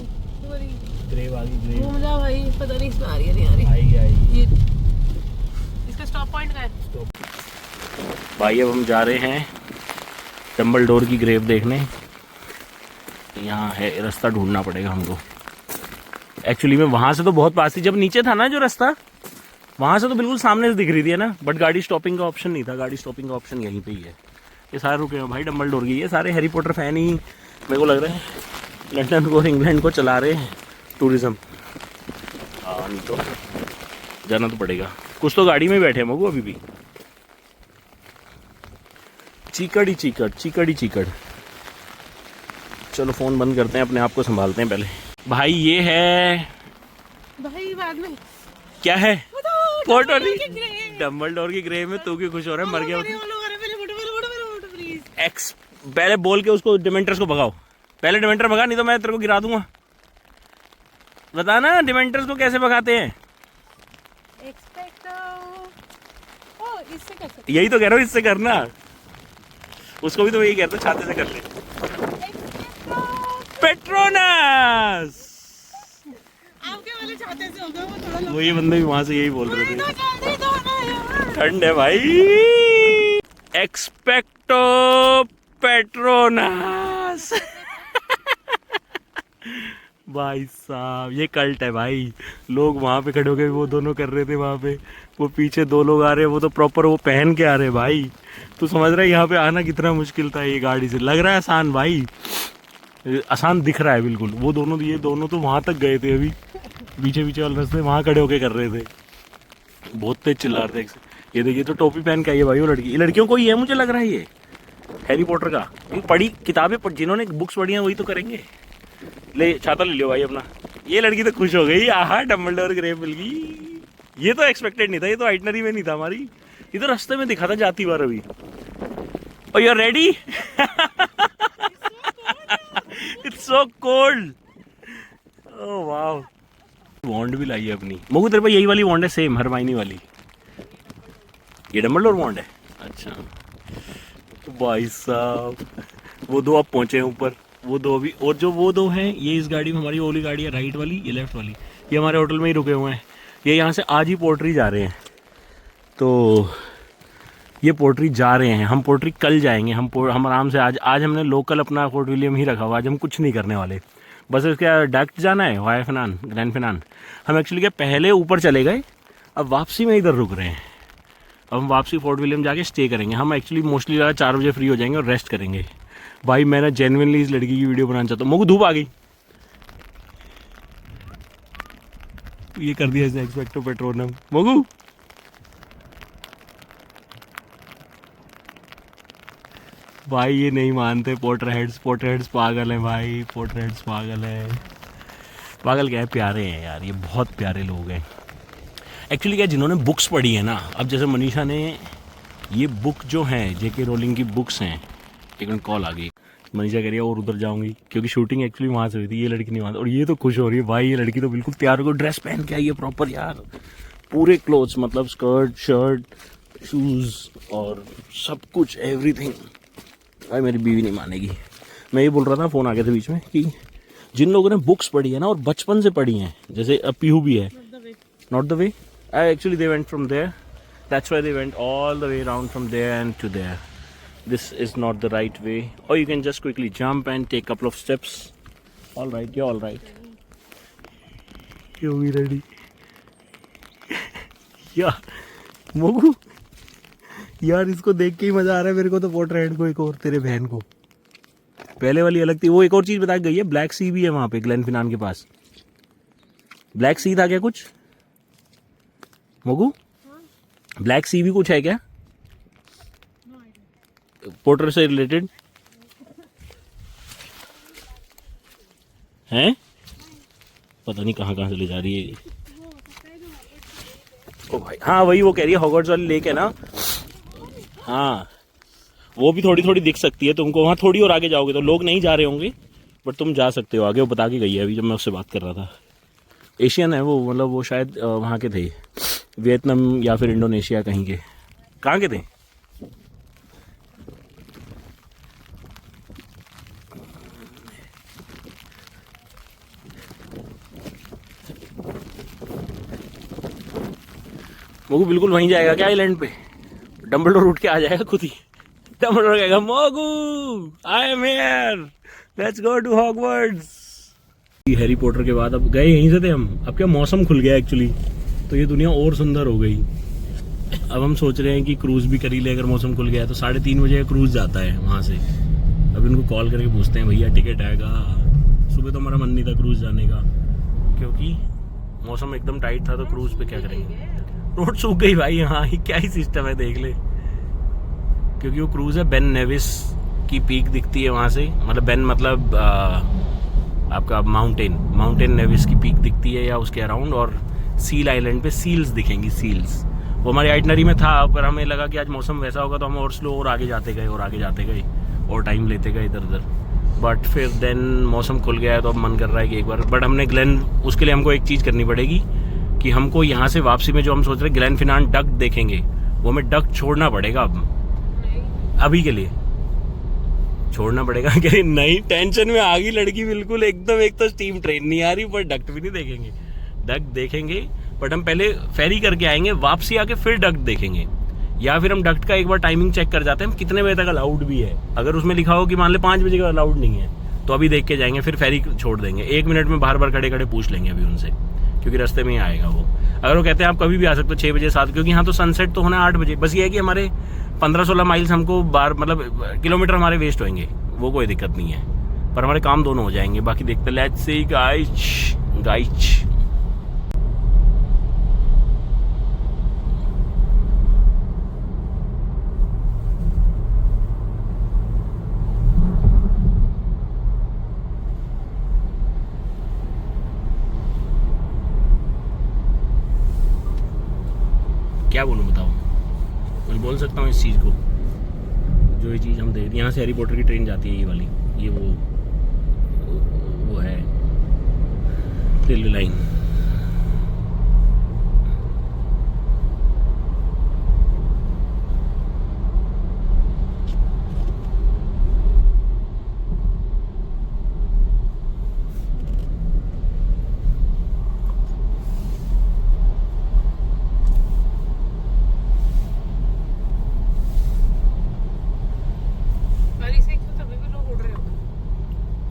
बोरी ग्रेव, आगे ग्रेव। घूम जा भाई, पता नहीं इसमें आ रही है नहीं आ रही। आएगी। ये इसका स्टॉप पॉइंट कहाँ है? भाई अब हम जा रहे हैं डम्बलडोर की ग्रेव देखने। यहाँ है, रास्ता ढूंढना पड़ेगा हमको। एक्चुअली में वहाँ से तो बहुत पास थी, जब नीचे था ना जो रास्ता, वहाँ से तो बिल्कुल सामने से दिख रही थी ना, बट गाड़ी स्टॉपिंग का ऑप्शन नहीं था। गाड़ी स्टॉपिंग का ऑप्शन यहीं पे ही है। ये सारे रुके हैं भाई डम्बलडोर की। ये सारे हैरी पॉटर फैन ही मेरे को लग रहा है, लंदन को और इंग्लैंड को चला रहे हैं टूरिज्म। हाँ नहीं तो जाना तो पड़ेगा। कुछ तो गाड़ी में बैठे हैं मगू अभी भी। चीकड़ ही चीकड़, चीकड़ ही चीकड़। चलो फोन बंद करते हैं, अपने आप को संभालते हैं पहले। भाई ये है, भाई बाद में क्या है? फोटो नहीं, डम्बलडोर की ग्रेव में तू क्यों खुश हो रहा है? मर गया एक्स, पहले बोल के उसको डिमेंटर्स को भगाओ। पहले डिमेंटर भगा, नहीं तो मैं तेरे को गिरा दूंगा। बता ना डिमेंटर्स को कैसे भगाते हैं। इससे कर सकते। यही तो कह रहा हूँ, इससे करना। उसको भी तो यही कहता, छाते से कर ले। पेट्रोनस। आपके वाले छाते से होगा वो थोड़ा। वो ये बंदे भी वहां से यही बोल रहे थे। ठंड है भाई। एक्सपेक्टो पेट्रोनस। भाई साहब ये कल्ट है भाई। लोग वहां पे खड़े हो गए, वो दोनों कर रहे थे वहां पे, वो पीछे 2 लोग आ रहे हैं, वो तो प्रॉपर वो पहन के आ रहे हैं भाई। तू समझ रहा है यहाँ पे आना कितना मुश्किल था ये गाड़ी से। लग रहा है आसान भाई, आसान दिख रहा है बिल्कुल। वो दोनों, ये दोनों तो वहां तक गए थे, अभी पीछे पीछे वाले रास्ते वहां खड़े होके कर रहे थे, बहुत तेज चिल्ला रहे थे। ये देखिए तो टोपी पहन के आई है भाई वो लड़की। ये लड़कियों को ही है मुझे लग रहा है ये हैरी पॉटर का। ये पढ़ी किताबें जिन्होंने बुक्स पढ़ी हैं वही तो करेंगे। ले छाता ले लियो भाई अपना। ये लड़की तो खुश हो गई, आहा डम्बलडोर ग्रेप मिल गई। ये तो एक्सपेक्टेड नहीं था, ये तो आइटनरी में नहीं था हमारी। ये तो रास्ते में दिखा था जाती बार अभी। और you are ready? It's so cold. Oh wow. Wand भी लाई है अपनी। मोगू तेरे पे यही वाली वॉन्ड है सेम हरमाइनी वाली। ये डम्बलडोर वॉन्ड है। अच्छा भाई साहब, वो 2 अब पहुंचे हैं ऊपर, वो 2 अभी, और जो वो 2 हैं ये इस गाड़ी में, हमारी ओली गाड़ी है राइट वाली, ये लेफ्ट वाली, ये हमारे होटल में ही रुके हुए हैं। ये यहाँ से आज ही पोर्ट्री जा रहे हैं, तो ये पोर्ट्री जा रहे हैं, हम पोर्ट्री कल जाएंगे। हम आराम से आज हमने लोकल अपना फोर्ट विलियम ही रखा हुआ। आज हम कुछ नहीं करने वाले, बस इसके डक्ट जाना है, वाया फिनान, ग्रैंड फिनान। हम एक्चुअली क्या पहले ऊपर चले गए, अब वापसी में इधर रुक रहे हैं। अब हम वापसी फोर्ट विलियम जाके स्टे करेंगे। हम एक्चुअली मोस्टली 4 बजे फ्री हो जाएंगे और रेस्ट करेंगे। भाई मैं ना जेन्युइनली इस लड़की की वीडियो बनाना चाहता हूँ। मोगू धूप आ गई। ये कर दिया इसने एक्सपेक्टो पेट्रोनम। मोगू भाई ये नहीं मानते। पोर्टरहेड्स पागल हैं भाई, पोर्टरहेड्स पागल है। पागल क्या है, प्यारे हैं यार, ये बहुत प्यारे लोग हैं। एक्चुअली क्या, जिन्होंने बुक्स पढ़ी है ना, अब जैसे मनीषा ने ये बुक जो है जेके रोलिंग की बुक्स हैं। एक मिनट कॉल आ गई। मनीषा कह रही है और उधर जाऊंगी, क्योंकि शूटिंग एक्चुअली वहाँ से हुई थी। ये लड़की नहीं मानती, और ये तो खुश हो रही है भाई। ये लड़की तो बिल्कुल तैयार हो, ड्रेस पहन के आई है प्रॉपर यार, पूरे क्लोथ्स, मतलब स्कर्ट, शर्ट, शूज़ और सब कुछ, एवरीथिंग। भाई मेरी बीवी नहीं मानेगी। मैं ये बोल रहा था, फ़ोन आ गया था बीच में, कि जिन लोगों ने बुक्स पढ़ी है ना और बचपन से पढ़ी हैं, जैसे पीहू भी है, not the way, actually they went from there, that's why they went all the way around from there and to there. This is not the right way, or you can just quickly jump and take a couple of steps. All right, you're all right. You're ready. Yeah, मोगू यार, इसको देख के ही मजा आ रहा है मेरे को तो। पोर्ट्रेट को एक और, तेरे बहन को पहले वाली अलग थी। वो एक और चीज बता गई है, ब्लैक सी भी है वहां पे ग्लेन फिनान के पास। ब्लैक सी था क्या कुछ मोगू? ब्लैक सी भी कुछ है क्या पोर्टर से रिलेटेड हैं? पता नहीं कहाँ कहाँ से ले जा रही है। ओ भाई हाँ, वही वो कह रही है हॉगवर्ट्स वाली लेक है ना। हाँ वो भी थोड़ी थोड़ी दिख सकती है तुमको। वहाँ थोड़ी और आगे जाओगे तो लोग नहीं जा रहे होंगे, बट तुम जा सकते हो आगे। वो बता के गई है अभी जब मैं उससे बात कर रहा था। एशियन है वो, मतलब वो शायद वहाँ के थे, वियतनाम या फिर इंडोनेशिया कहीं के। कहाँ के थे? मोगू बिल्कुल वहीं जाएगा क्या आइलैंड पे? डम्बलडोर उठ के आ जाएगा खुद ही। डम्बलडोर कहेगा मोगू I am here, let's go to Hogwarts. Harry Potter के बाद अब गए यहीं से थे हम। अब क्या मौसम खुल गया एक्चुअली, तो ये दुनिया और सुंदर हो गई। अब हम सोच रहे हैं कि क्रूज भी कर ही ले। अगर मौसम खुल गया तो 3:30 बजे क्रूज जाता है वहाँ से। अब इनको कॉल करके पूछते हैं भैया टिकट आएगा। सुबह तो हमारा मन नहीं था क्रूज जाने का, क्योंकि मौसम एकदम टाइट था, तो क्रूज पे क्या करेंगे। रोड सूख गई भाई। हाँ ही क्या ही सिस्टम है देख ले, क्योंकि वो क्रूज है। बेन नेविस की पीक दिखती है वहाँ से, मतलब बेन मतलब आपका माउंटेन नेविस की पीक दिखती है या उसके अराउंड। और सील आइलैंड पे सील्स दिखेंगी, सील्स। वो हमारी आइटनरी में था, पर हमें लगा कि आज मौसम वैसा होगा तो हम और स्लो और आगे जाते गए और टाइम लेते गए इधर उधर। बट फिर देन मौसम खुल गया है तो अब मन कर रहा है कि एक बार, बट हमने ग्लेन, उसके लिए हमको एक चीज़ करनी पड़ेगी कि हमको यहाँ से वापसी में जो हम सोच रहे हैं ग्लेन फिनान डक देखेंगे, वो हमें डक छोड़ना पड़ेगा अब, अभी के लिए छोड़ना पड़ेगा कि नहीं। टेंशन में आ गई लड़की बिल्कुल एकदम, एक तो स्टीम ट्रेन नहीं आ रही पर डक्ट भी नहीं देखेंगे। डक देखेंगे बट हम पहले फेरी करके आएंगे, वापसी आके फिर डक्ट देखेंगे, या फिर हम डक्ट का एक बार टाइमिंग चेक कर जाते हैं हम कितने बजे तक अलाउड भी है। अगर उसमें लिखा हो कि मान ले 5 बजे का अलाउड नहीं है तो अभी देख के जाएंगे, फिर फेरी छोड़ देंगे। 1 मिनट में बार बार खड़े खड़े पूछ लेंगे अभी उनसे, क्योंकि रास्ते में ही आएगा वो। अगर वो कहते हैं आप कभी भी आ सकते हो 6 बजे 7, क्योंकि यहाँ तो सनसेट तो होना है 8 बजे। बस ये है कि हमारे 15-16 माइल्स हमको मतलब किलोमीटर हमारे वेस्ट होंगे, वो कोई दिक्कत नहीं है, पर हमारे काम दोनों हो जाएंगे। बाकी देखते लेट्स सी गाइस। क्या बोलूँ बताओ, कुछ बोल सकता हूँ इस चीज़ को, जो ये चीज़ हम देख, यहाँ से हैरी पॉटर की ट्रेन जाती है ये वाली, ये वो है रेलवे लाइन।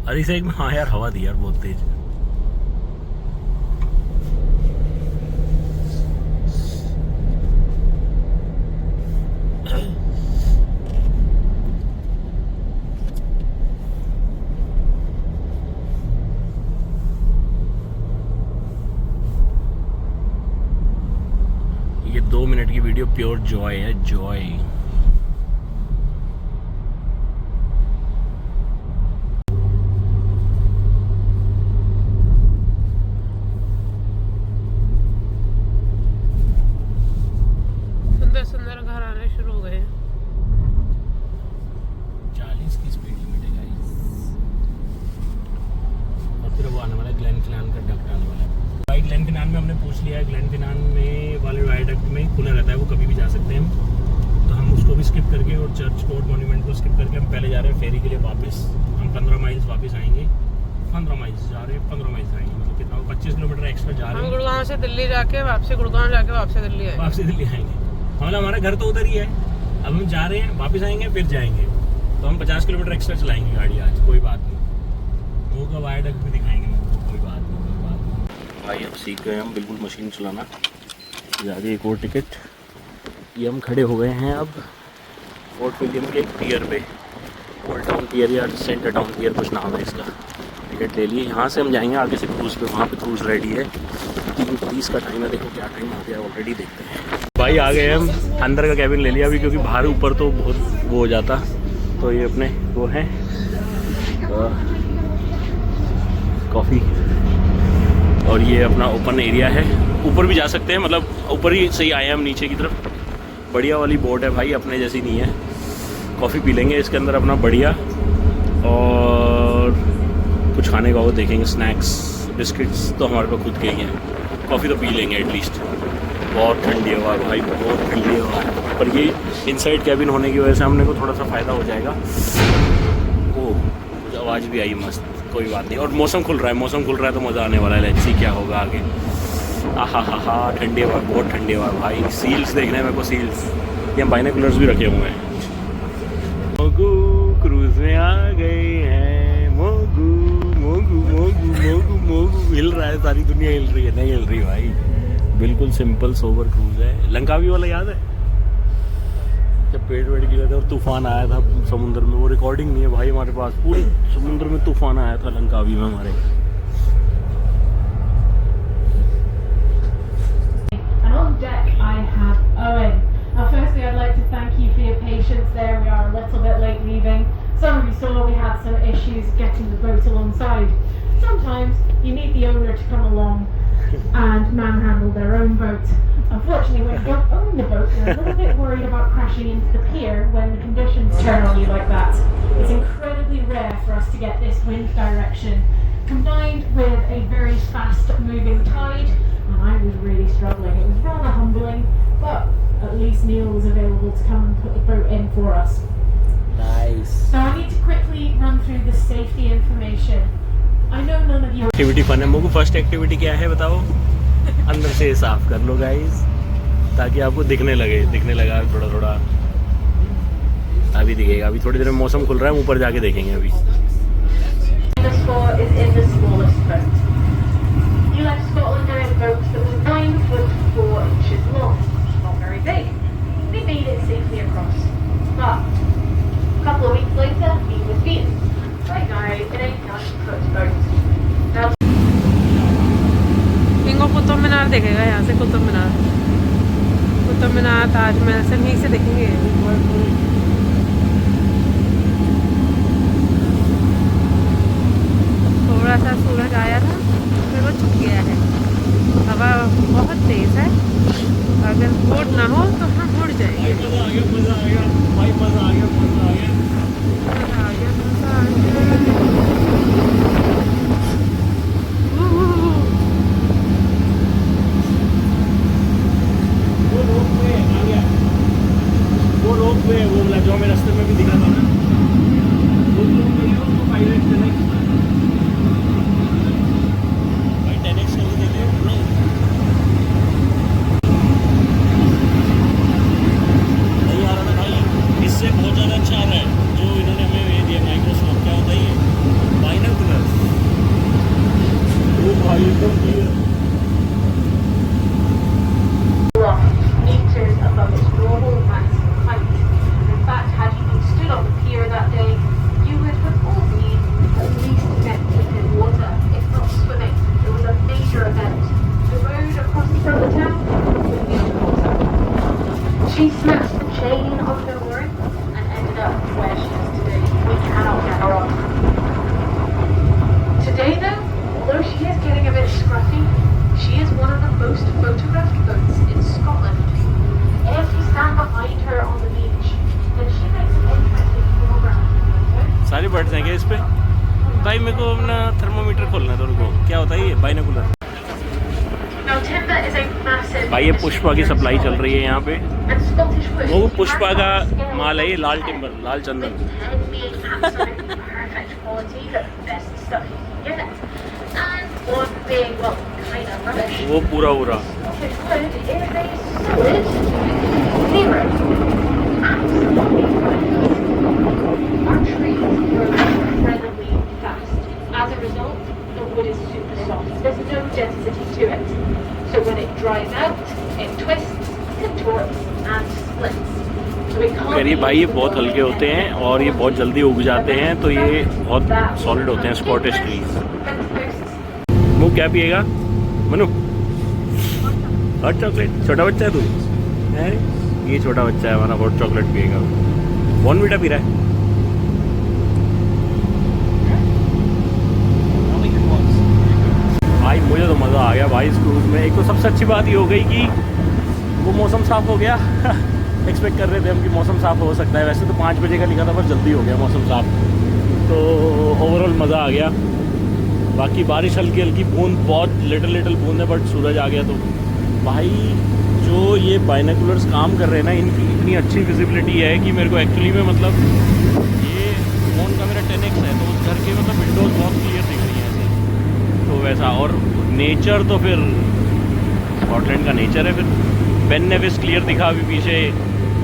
अरे से एक में, हाँ यार हवा दी यार बहुत तेज। ये 2 मिनट की वीडियो प्योर जॉय है, जॉय। सुंदर घर आने शुरू हो गए। 40 की स्पीड लिमिट है गाइस। और फिर वो आने वाला है ग्लेन फिनान का डक्ट आने वाला है भाई। ग्लेन फिनान में हमने पूछ लिया है, ग्लेन फिनान में वाले वायडक्ट में खुला रहता है, वो कभी भी जा सकते हैं हम, तो हम उसको भी स्किप करके और चर्च कोर्ट मॉन्यूमेंट को स्किप करके हम पहले जा रहे हैं फेरी के लिए वापस। हम 15 माइल्स वापस आएंगे, 15 माइल्स जा रहे हैं, 15 माइल्स आएंगे, मतलब कितना 25 किलोमीटर एक्स्ट्रा जा रहे हैं। गुड़गांव से दिल्ली जाके वापसी, गुड़गांव जाके वापसी दिल्ली आएंगे, वापसी दिल्ली आएंगे। मतलब हमारा घर तो उधर ही है, अब हम जा रहे हैं, वापस आएंगे फिर जाएंगे, तो हम 50 किलोमीटर एक्स्ट्रा चलाएंगे गाड़ी आज, कोई बात नहीं। वो का वायडक्ट भी दिखाएंगे मेरे को, कोई बात नहीं। भाई अब सीख गए हम बिल्कुल मशीन चलाना। आगे एक और टिकट, ये हम खड़े हो गए हैं अब फोर्ट विलियम के पियर पे, ओल्ड टाउन पियर या सेंटर टाउन पियर कुछ नाम है इसका। टिकट ले लिए, यहाँ से हम जाएंगे आगे से क्रूज़ पे, वहाँ पे क्रूज़ रेडी है। 3:30 का टाइम है, देखो क्या टाइम हो गया ऑलरेडी, देखते हैं। भाई आ गए हम, अंदर का कैबिन ले लिया अभी, क्योंकि बाहर ऊपर तो बहुत वो हो जाता। तो ये अपने वो है कॉफ़ी, और ये अपना ओपन एरिया है, ऊपर भी जा सकते हैं, मतलब ऊपर ही सही आए हम नीचे की तरफ। बढ़िया वाली बोट है भाई, अपने जैसी नहीं है। कॉफ़ी पी लेंगे इसके अंदर अपना बढ़िया, और कुछ खाने का वो देखेंगे, स्नैक्स बिस्किट्स तो हमारे पास खुद के ही हैं। कॉफ़ी तो पी लेंगे एटलीस्ट। बहुत ठंडी हवा है भाई, बहुत ठंडी हवा है, पर ये इनसाइड कैबिन होने की वजह से हमने को थोड़ा सा फ़ायदा हो जाएगा। ओह आवाज़ भी आई मस्त, कोई बात नहीं। और मौसम खुल रहा है, मौसम खुल रहा है तो मज़ा आने वाला है। लेट्स सी क्या होगा आगे। हा ठंडी हवा, बहुत ठंडी हवा भाई। सील्स देखने हैं मेरे को, सील्स। ये हम बाइनोकुलर्स भी रखे हुए हैं। मोगू क्रूज में आ गए हैं, मोगू मोगू मोगू मोगू मोगू। हिल रहा है, सारी दुनिया हिल रही है। नहीं हिल रही भाई, बिल्कुल सिंपल सोबर क्रूज है। लंकावी वाला याद है जब पेड़ वेड़ गिरे थे और तूफान आया था समुद्र में? वो रिकॉर्डिंग नहीं है भाई हमारे पास, पूरे समुद्र में तूफान आया था लंकावी में हमारे। Firstly, I'd like to thank you for your patience there. We are a little bit late leaving. Some of you saw we had some issues getting the boat alongside. Sometimes you need the owner to come along and manhandle their own boat. Unfortunately, when you don't own the boat, you're a little bit worried about crashing into the pier when the conditions turn on you like that. It's incredibly rare for us to get this wind direction, combined with a very fast-moving tide, and I was really struggling. It was rather humbling, but at least Neil was available to come and put the boat in for us. Nice. So I need to quickly run through the safety information. I know none of you... activity fun है। मुझको first activity क्या है बताओ? अंदर से साफ कर लो guys, ताकि आपको दिखने लगा थोड़ा थोड़ा। अभी दिखेगा, अभी थोड़ी देर में मौसम खुल रहा है, ऊपर जाके देखेंगे अभी। The score is in the smallest boat. You left Scotland in a boat that was 9 foot 4 inches long. Not very big. We made it safely across. But a couple of weeks later, he was beaten. Right now, it ain't 9 foot boat. Now, इनको कुतुब मीनार देखेगा यहाँ से। कुतुब मीनार ताजमहल सब यहीं से देखेंगे। थोड़ा सा सूरज आया था फिर वो छुप गया है। हवा बहुत तेज है, अगर बोट ना हो तो हम उड़ जाएंगे। मजा आ गया भाई, मजा आ गया। वो रोपवे वो वाला जो हमें रास्ते में भी दिखा था ना, वो तो पायलट नहीं भाई 10x करके देते हैं नहीं। नहीं आ रहा था भाई, इससे बहुत ज़्यादा अच्छा आ रहा है जो इन्होंने हमें ये दिया माइक्रोसॉफ्ट। क्या होता है ये? बाइनोकुलर्स। वो भाई एकदम clear. meters above its normal maximum height. In fact, had you been stood on the pier that day, you would have all been at least neck deep in water, if not swimming. It was a major event. The road across from the town was underwater. She snatched the chain of her mooring and ended up where she is today. We cannot get her off. Today, though, although she is getting a bit scruffy, she is one of the most photographed boats in Scotland. If you stand behind her on the beach, then she makes an interesting foreground. सारी birds हैं क्या इस पे? भाई मेरे को अपना thermometer खोलना है, तो रुको। क्या होता है ये? Binocular. Now, timber is a massive भाई ये पुष्पा की सप्लाई चल रही है यहाँ पे। and Scottish wood वो is पुष्पा का scale माल है ये, लाल टिम्बर, लाल चंदन। with 10 being absolutely perfect quality, the best stuff you can get. And one being, well, kind of rubbish. वो पूरा Scottish wood is a solid 0. Absolutely fabulous. Our trees grow incredibly fast. As a result, the wood is super soft. There's no density to it. So when it dries out, it twists, contorts, and splits. So it can't करिए be भाई, ये used बहुत for हल्के होते हैं और ये बहुत जल्दी उग जाते हैं, तो ये बहुत सॉलिड होते हैं स्कॉटिश ट्रीज। वो क्या पिएगा मनु? Hot chocolate. छोटा बच्चा है तू? है ये छोटा बच्चा है हमारा, हॉट चॉकलेट पिएगा। बॉर्नवीटा पी रहा है। भाई मुझे तो मज़ा आ गया भाई इस क्रूज़ में। एक तो सबसे अच्छी बात ये हो गई कि वो मौसम साफ़ हो गया। एक्सपेक्ट कर रहे थे हम कि मौसम साफ़ हो सकता है, वैसे तो 5 बजे का लिखा था, पर जल्दी हो गया मौसम साफ़। तो ओवरऑल मज़ा आ गया। बाकी बारिश हल्की हल्की बूंद, बहुत लिटिल बूंद है, बट सूरज आ गया। तो भाई जो ये बाइनोकुलर्स काम कर रहे हैं ना, इनकी इतनी अच्छी विजिबिलिटी है कि मेरे को एक्चुअली में मतलब ये फ़ोन का मेरा 10x है, तो उस घर के मतलब विंडोज़ बहुत क्लियर दिख रही हैं ऐसे। तो वैसा, और नेचर तो फिर स्कॉटलैंड का नेचर है। फिर बेन नेविस क्लियर दिखा अभी पीछे,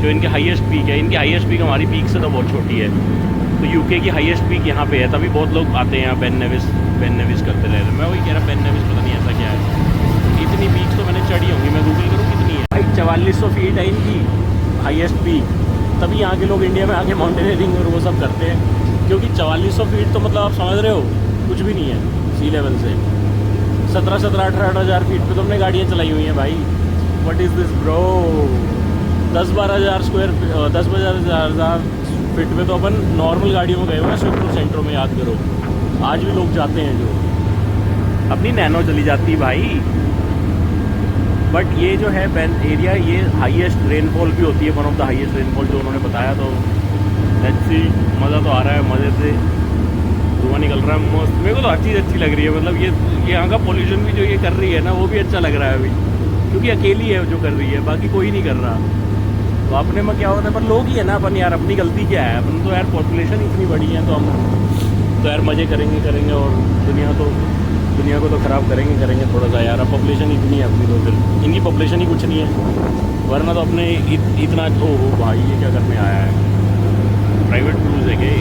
जो इनके हाईएस्ट पीक है। इनकी हाईएस्ट पीक हमारी पीक से तो बहुत छोटी है। तो यूके की हाईएस्ट पीक यहाँ पे है, तभी बहुत लोग आते हैं यहाँ बेन नेविस करते रहे। मैं वही कह रहा, बेन नेविस पता नहीं ऐसा क्या है। इतनी पीक तो मैंने चढ़ी होंगी, मैं गूगल करूँ कितनी है। भाई 4400 फीट है इनकी हाईएस्ट पीक, तभी यहाँ के लोग इंडिया में आके माउंटेनियरिंग और वो सब करते हैं। क्योंकि 4400 फीट तो मतलब आप समझ रहे हो कुछ भी नहीं है सी लेवल से। 17-18 फीट पे तो हमने गाड़ियाँ चलाई हुई हैं भाई। What is this bro? 10-12 हज़ार फीट में तो अपन नॉर्मल गाड़ियों में गए हुए हैं, स्विफ्ट सेंट्रो में, याद करो। आज भी लोग जाते हैं जो। अपनी नैनो चली जाती भाई। बट ये जो है बेन एरिया, ये हाईएस्ट रेनफॉल भी होती है, one of the highest rainfall जो उन्होंने बताया। तो लेट्स सी, मज़ा तो आ रहा है, मज़े से धुआं निकल रहा है मस्त। मेरे को तो हर चीज़ अच्छी लग रही है, मतलब ये यहाँ का पोल्यूशन भी जो ये कर रही है ना, वो भी अच्छा लग रहा है अभी, क्योंकि अकेली है जो कर रही है, बाकी कोई नहीं कर रहा। तो अपने में क्या होता है, पर लोग ही है ना अपन यार, अपनी गलती क्या है, अपन तो यार पॉपुलेशन इतनी बड़ी है, तो हम तो यार मज़े करेंगे और दुनिया को तो ख़राब करेंगे थोड़ा सा यार। अब पॉपुलेशन इतनी है अपनी, तो फिर इनकी पॉपुलेशन ही कुछ नहीं है, वरना तो अपने इतना। ओहो भाई, ये क्या करने आया है? प्राइवेट क्रूज़ है क्या?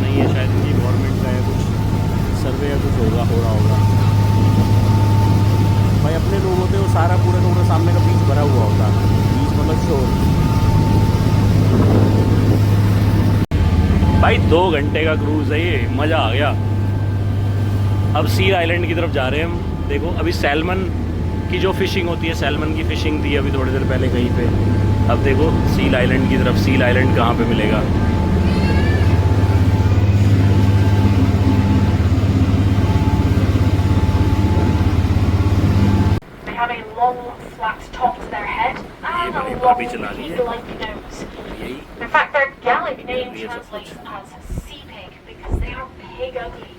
नहीं है शायद, इनकी गवर्नमेंट का है, कुछ सर्वे या कुछ हो रहा होगा। भाई अपने लोग होते वो सारा पूरा सामने का बीच भरा हुआ होता, बीच मतलब शोर। भाई 2 घंटे का क्रूज़ है ये, मज़ा आ गया। अब सील आइलैंड की तरफ जा रहे हैं हम। देखो अभी सैल्मन की जो फ़िशिंग होती है, सैल्मन की फ़िशिंग थी अभी थोड़ी देर पहले कहीं पे। अब देखो सील आइलैंड की तरफ, सील आइलैंड कहाँ पे मिलेगा। Have a long, flat top to their head and a long, teeth-like nose. In fact, their Gaelic name translates as sea pig because they are pig ugly.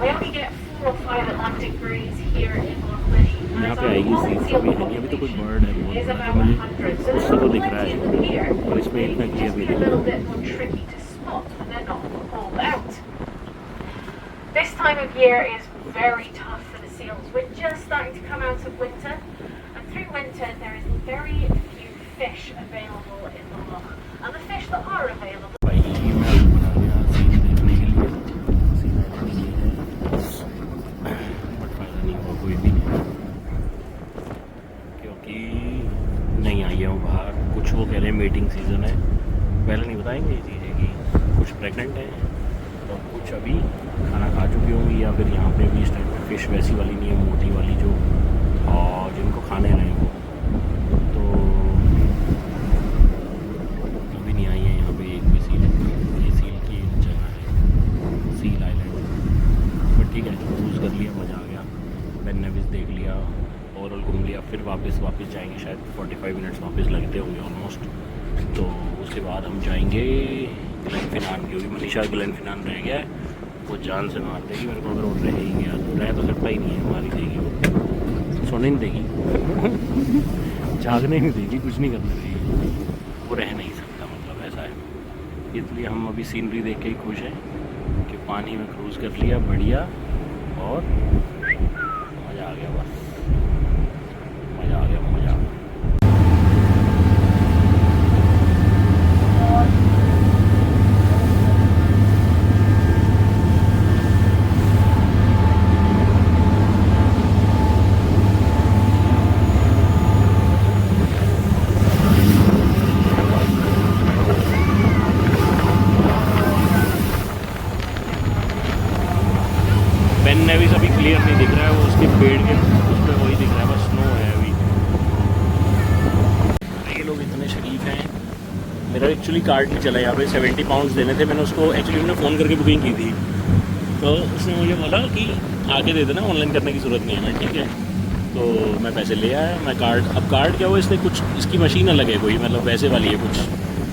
We only get 4 or 5 Atlantic greys here in Loch यहाँ पे आएगी seal अभी है नहीं, अभी तो कुछ bird है बहुत बड़ा जो मुझे उससे तो दिख रहा है, और इसमें इतना क्लियर भी a little bit more tricky to spot when they're not pulled out. This time of year is very tough for the seals. We're just starting to come out of winter, and through winter there is very few fish available in the loch. And the fish that are available. भाई मैं अभी बना रहा seal देखने के लिए, seal island ये है, बट फायदा नहीं हुआ कोई भी, क्योंकि नहीं आई हूँ बाहर। कुछ वो कह रहे हैं मीटिंग सीज़न है, पहले नहीं बताएंगे ये चीज़ें कि कुछ प्रेग्नेंट है और कुछ अभी खाना खा चुकी होंगी, या फिर यहाँ पे भी इस टाइप की फ़िश वैसी वाली नहीं है, मोटी वाली जो और जिनको खाने रहे वो, तो अभी नहीं आई है यहाँ पे एक भी सील। ये सील की जगह है, सील आइलैंड। बट ठीक है, क्रूज़ कर लिया, मज़ा आ गया, बेन नेविस देख लिया, ओवरऑल घूम लिया। फिर वापस जाएंगे, शायद 45 मिनट्स वापस लगते होंगे ऑलमोस्ट। तो उसके बाद हम जाएंगे ग्लेनफिनान, क्योंकि मनीषा ग्लेनफिनान रह गया है, वो जान से मार देगी मेरे को अगर वो रह ही गया, तो रह तो सकता ही नहीं है, मारी देगी वो, सोने नहीं देगी जागने नहीं देगी, कुछ नहीं करने देगी, वो रह नहीं सकता, मतलब ऐसा है। इसलिए हम अभी सीनरी देख के ही खुश हैं कि पानी में क्रूज़ कर लिया बढ़िया, और मज़ा आ गया, बस मज़ा आ गया, मज़ा। बेन नेविस अभी क्लियर नहीं दिख रहा है, वो उसके पेड़ के उस पर वही दिख रहा है, बस स्नो है अभी। ये लोग इतने शरीफ हैं। मेरा एक्चुअली कार्ड नहीं चला यहाँ पे, 70 पाउंड्स देने थे, मैंने उसको एक्चुअली मैंने फ़ोन करके बुकिंग की थी, तो उसने मुझे बोला कि आके दे देना, ऑनलाइन करने की ज़रूरत नहीं है ना, ठीक है। तो मैं पैसे ले आया, मैं कार्ड, अब कार्ड क्या हुआ, इसने कुछ, इसकी मशीन अलग है कोई, मतलब वैसे वाली है कुछ,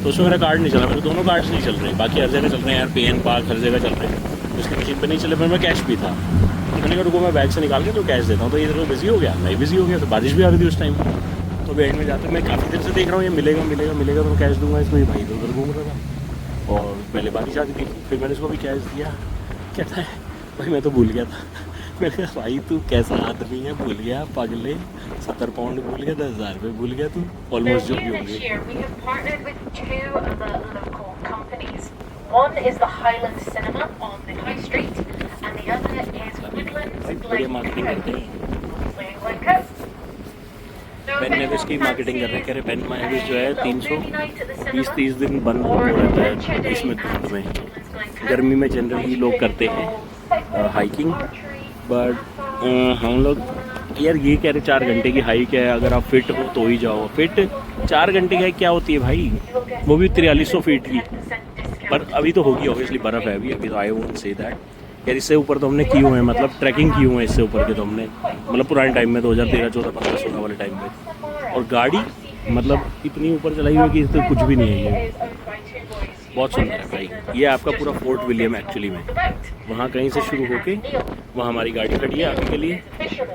तो उसमें मेरा कार्ड नहीं चला, मेरे दोनों कार्ड्स नहीं चल रहे, बाकी हर जगह चल रहे हैं यार, पे एंड पार्क हर जगह चल रहे हैं, उसकी मशीन पे नहीं चले, पर मैं कैश भी था, तो मैंने कहा रुको मैं बैग से निकाल के तो कैश देता हूँ, तो इधर वो बिज़ी हो गया, मैं बिज़ी हो गया, तो बारिश भी आ रही थी उस टाइम, तो बैंड में जाते मैं काफ़ी देर से देख रहा हूँ ये मिलेगा तो मैं कैश दूंगा इसको, ये भाई इधर घूम रहा था, और पहले बारिश आ गई थी, फिर मैंने इसको भी कैश दिया, कहता है भाई मैं तो भूल गया था। मैंने कहा भाई तू कैसा आदमी है, भूल गया पागले, 70 पाउंड भूल गया, 10,000 रुपये भूल गया तू, ऑलमोस्ट जो भी होंगे। One is the Highland Cinema on the High Street, and the other is Woodlands बढ़िया मार्केटिंग करते हैं, बेन नेविस की मार्केटिंग कर रहे हैं, कह रहे बेन नेविस जो है 320-30 दिन बंद रहता है इसमें, धुंध में, गर्मी में जनरली लोग करते हैं हाइकिंग, बट हम लोग यार ये कह रहे 4 घंटे की हाइक है, अगर आप फिट हो तो ही जाओ। फिट 4 घंटे की हाइक क्या होती है भाई, वो भी 4300 फीट की, पर अभी तो होगी ऑब्वियसली, बर्फ़ है अभी तो आई वोंट से दैट, यार इससे ऊपर तो हमने की हुए हैं, मतलब ट्रैकिंग की हुए हैं इससे ऊपर के तो हमने, मतलब पुराने टाइम में 2013, 14, 15, 16 वाले टाइम पे। और गाड़ी मतलब इतनी ऊपर चलाई हुई कि इससे कुछ भी नहीं है ये, बहुत सुंदर है भाई। ये आपका पूरा फोर्ट विलियम एक्चुअली में, वहाँ कहीं से शुरू होके वहाँ हमारी गाड़ी खड़ी है आगे के लिए,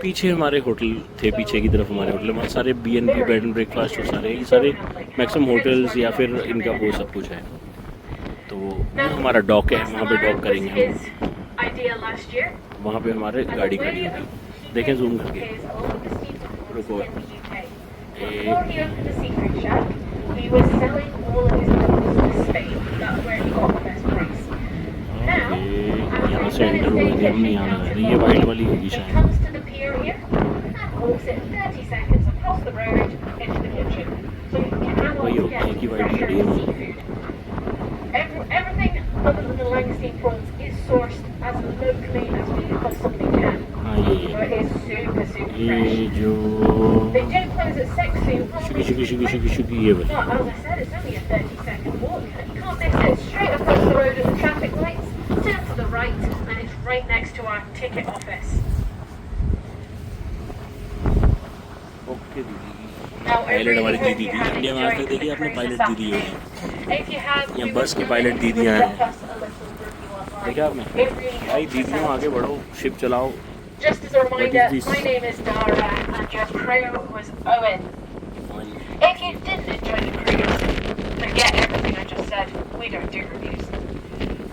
पीछे हमारे होटल थे, पीछे की तरफ हमारे होटल, वहाँ सारे B&B बेड एंड ब्रेकफास्ट और सारे ये सारे मैक्सिमम होटल्स या फिर इनका वो सब कुछ है। तो वो हमारा डॉक है, वहाँ पे डॉक करेंगे हम, वहाँ पे हमारे गाड़ी खड़ी होगी। देखें जूम करके, रुको यहाँ से एंटर हुए थे हमने, यहाँ लगा दी, ये वाइट वाली होगी शायद, वही होगी, एक ही वाइट खड़ी है। Everything other than the Langley prawns is sourced as locally as we possibly can. हाँ So it is super, super ये fresh. जो They do close at 6, so you'll probably... शुकी ये वाली, Well, as I said, it's only a 30-second walk. You can't miss it. Straight across the road at the traffic lights, turn to the right, and it's right next to our ticket office. Okay दीदी। Now, I pilot really हमारी hope दीदी you थी, have India में आज तक enjoyed देखिए the आपने cruise pilot this दीदी होगी, afternoon. If you have, या we बस की would पायलट really दीदियाँ हैं। drop us a little review online. देखा आपने It really भाई, helps us दीदियों out. आगे बढ़ो, शिप चलाओ। Just as a reminder, this? my name is Dara and your crew was Owen. If you didn't enjoy the cruise, forget everything I just said. We don't do reviews.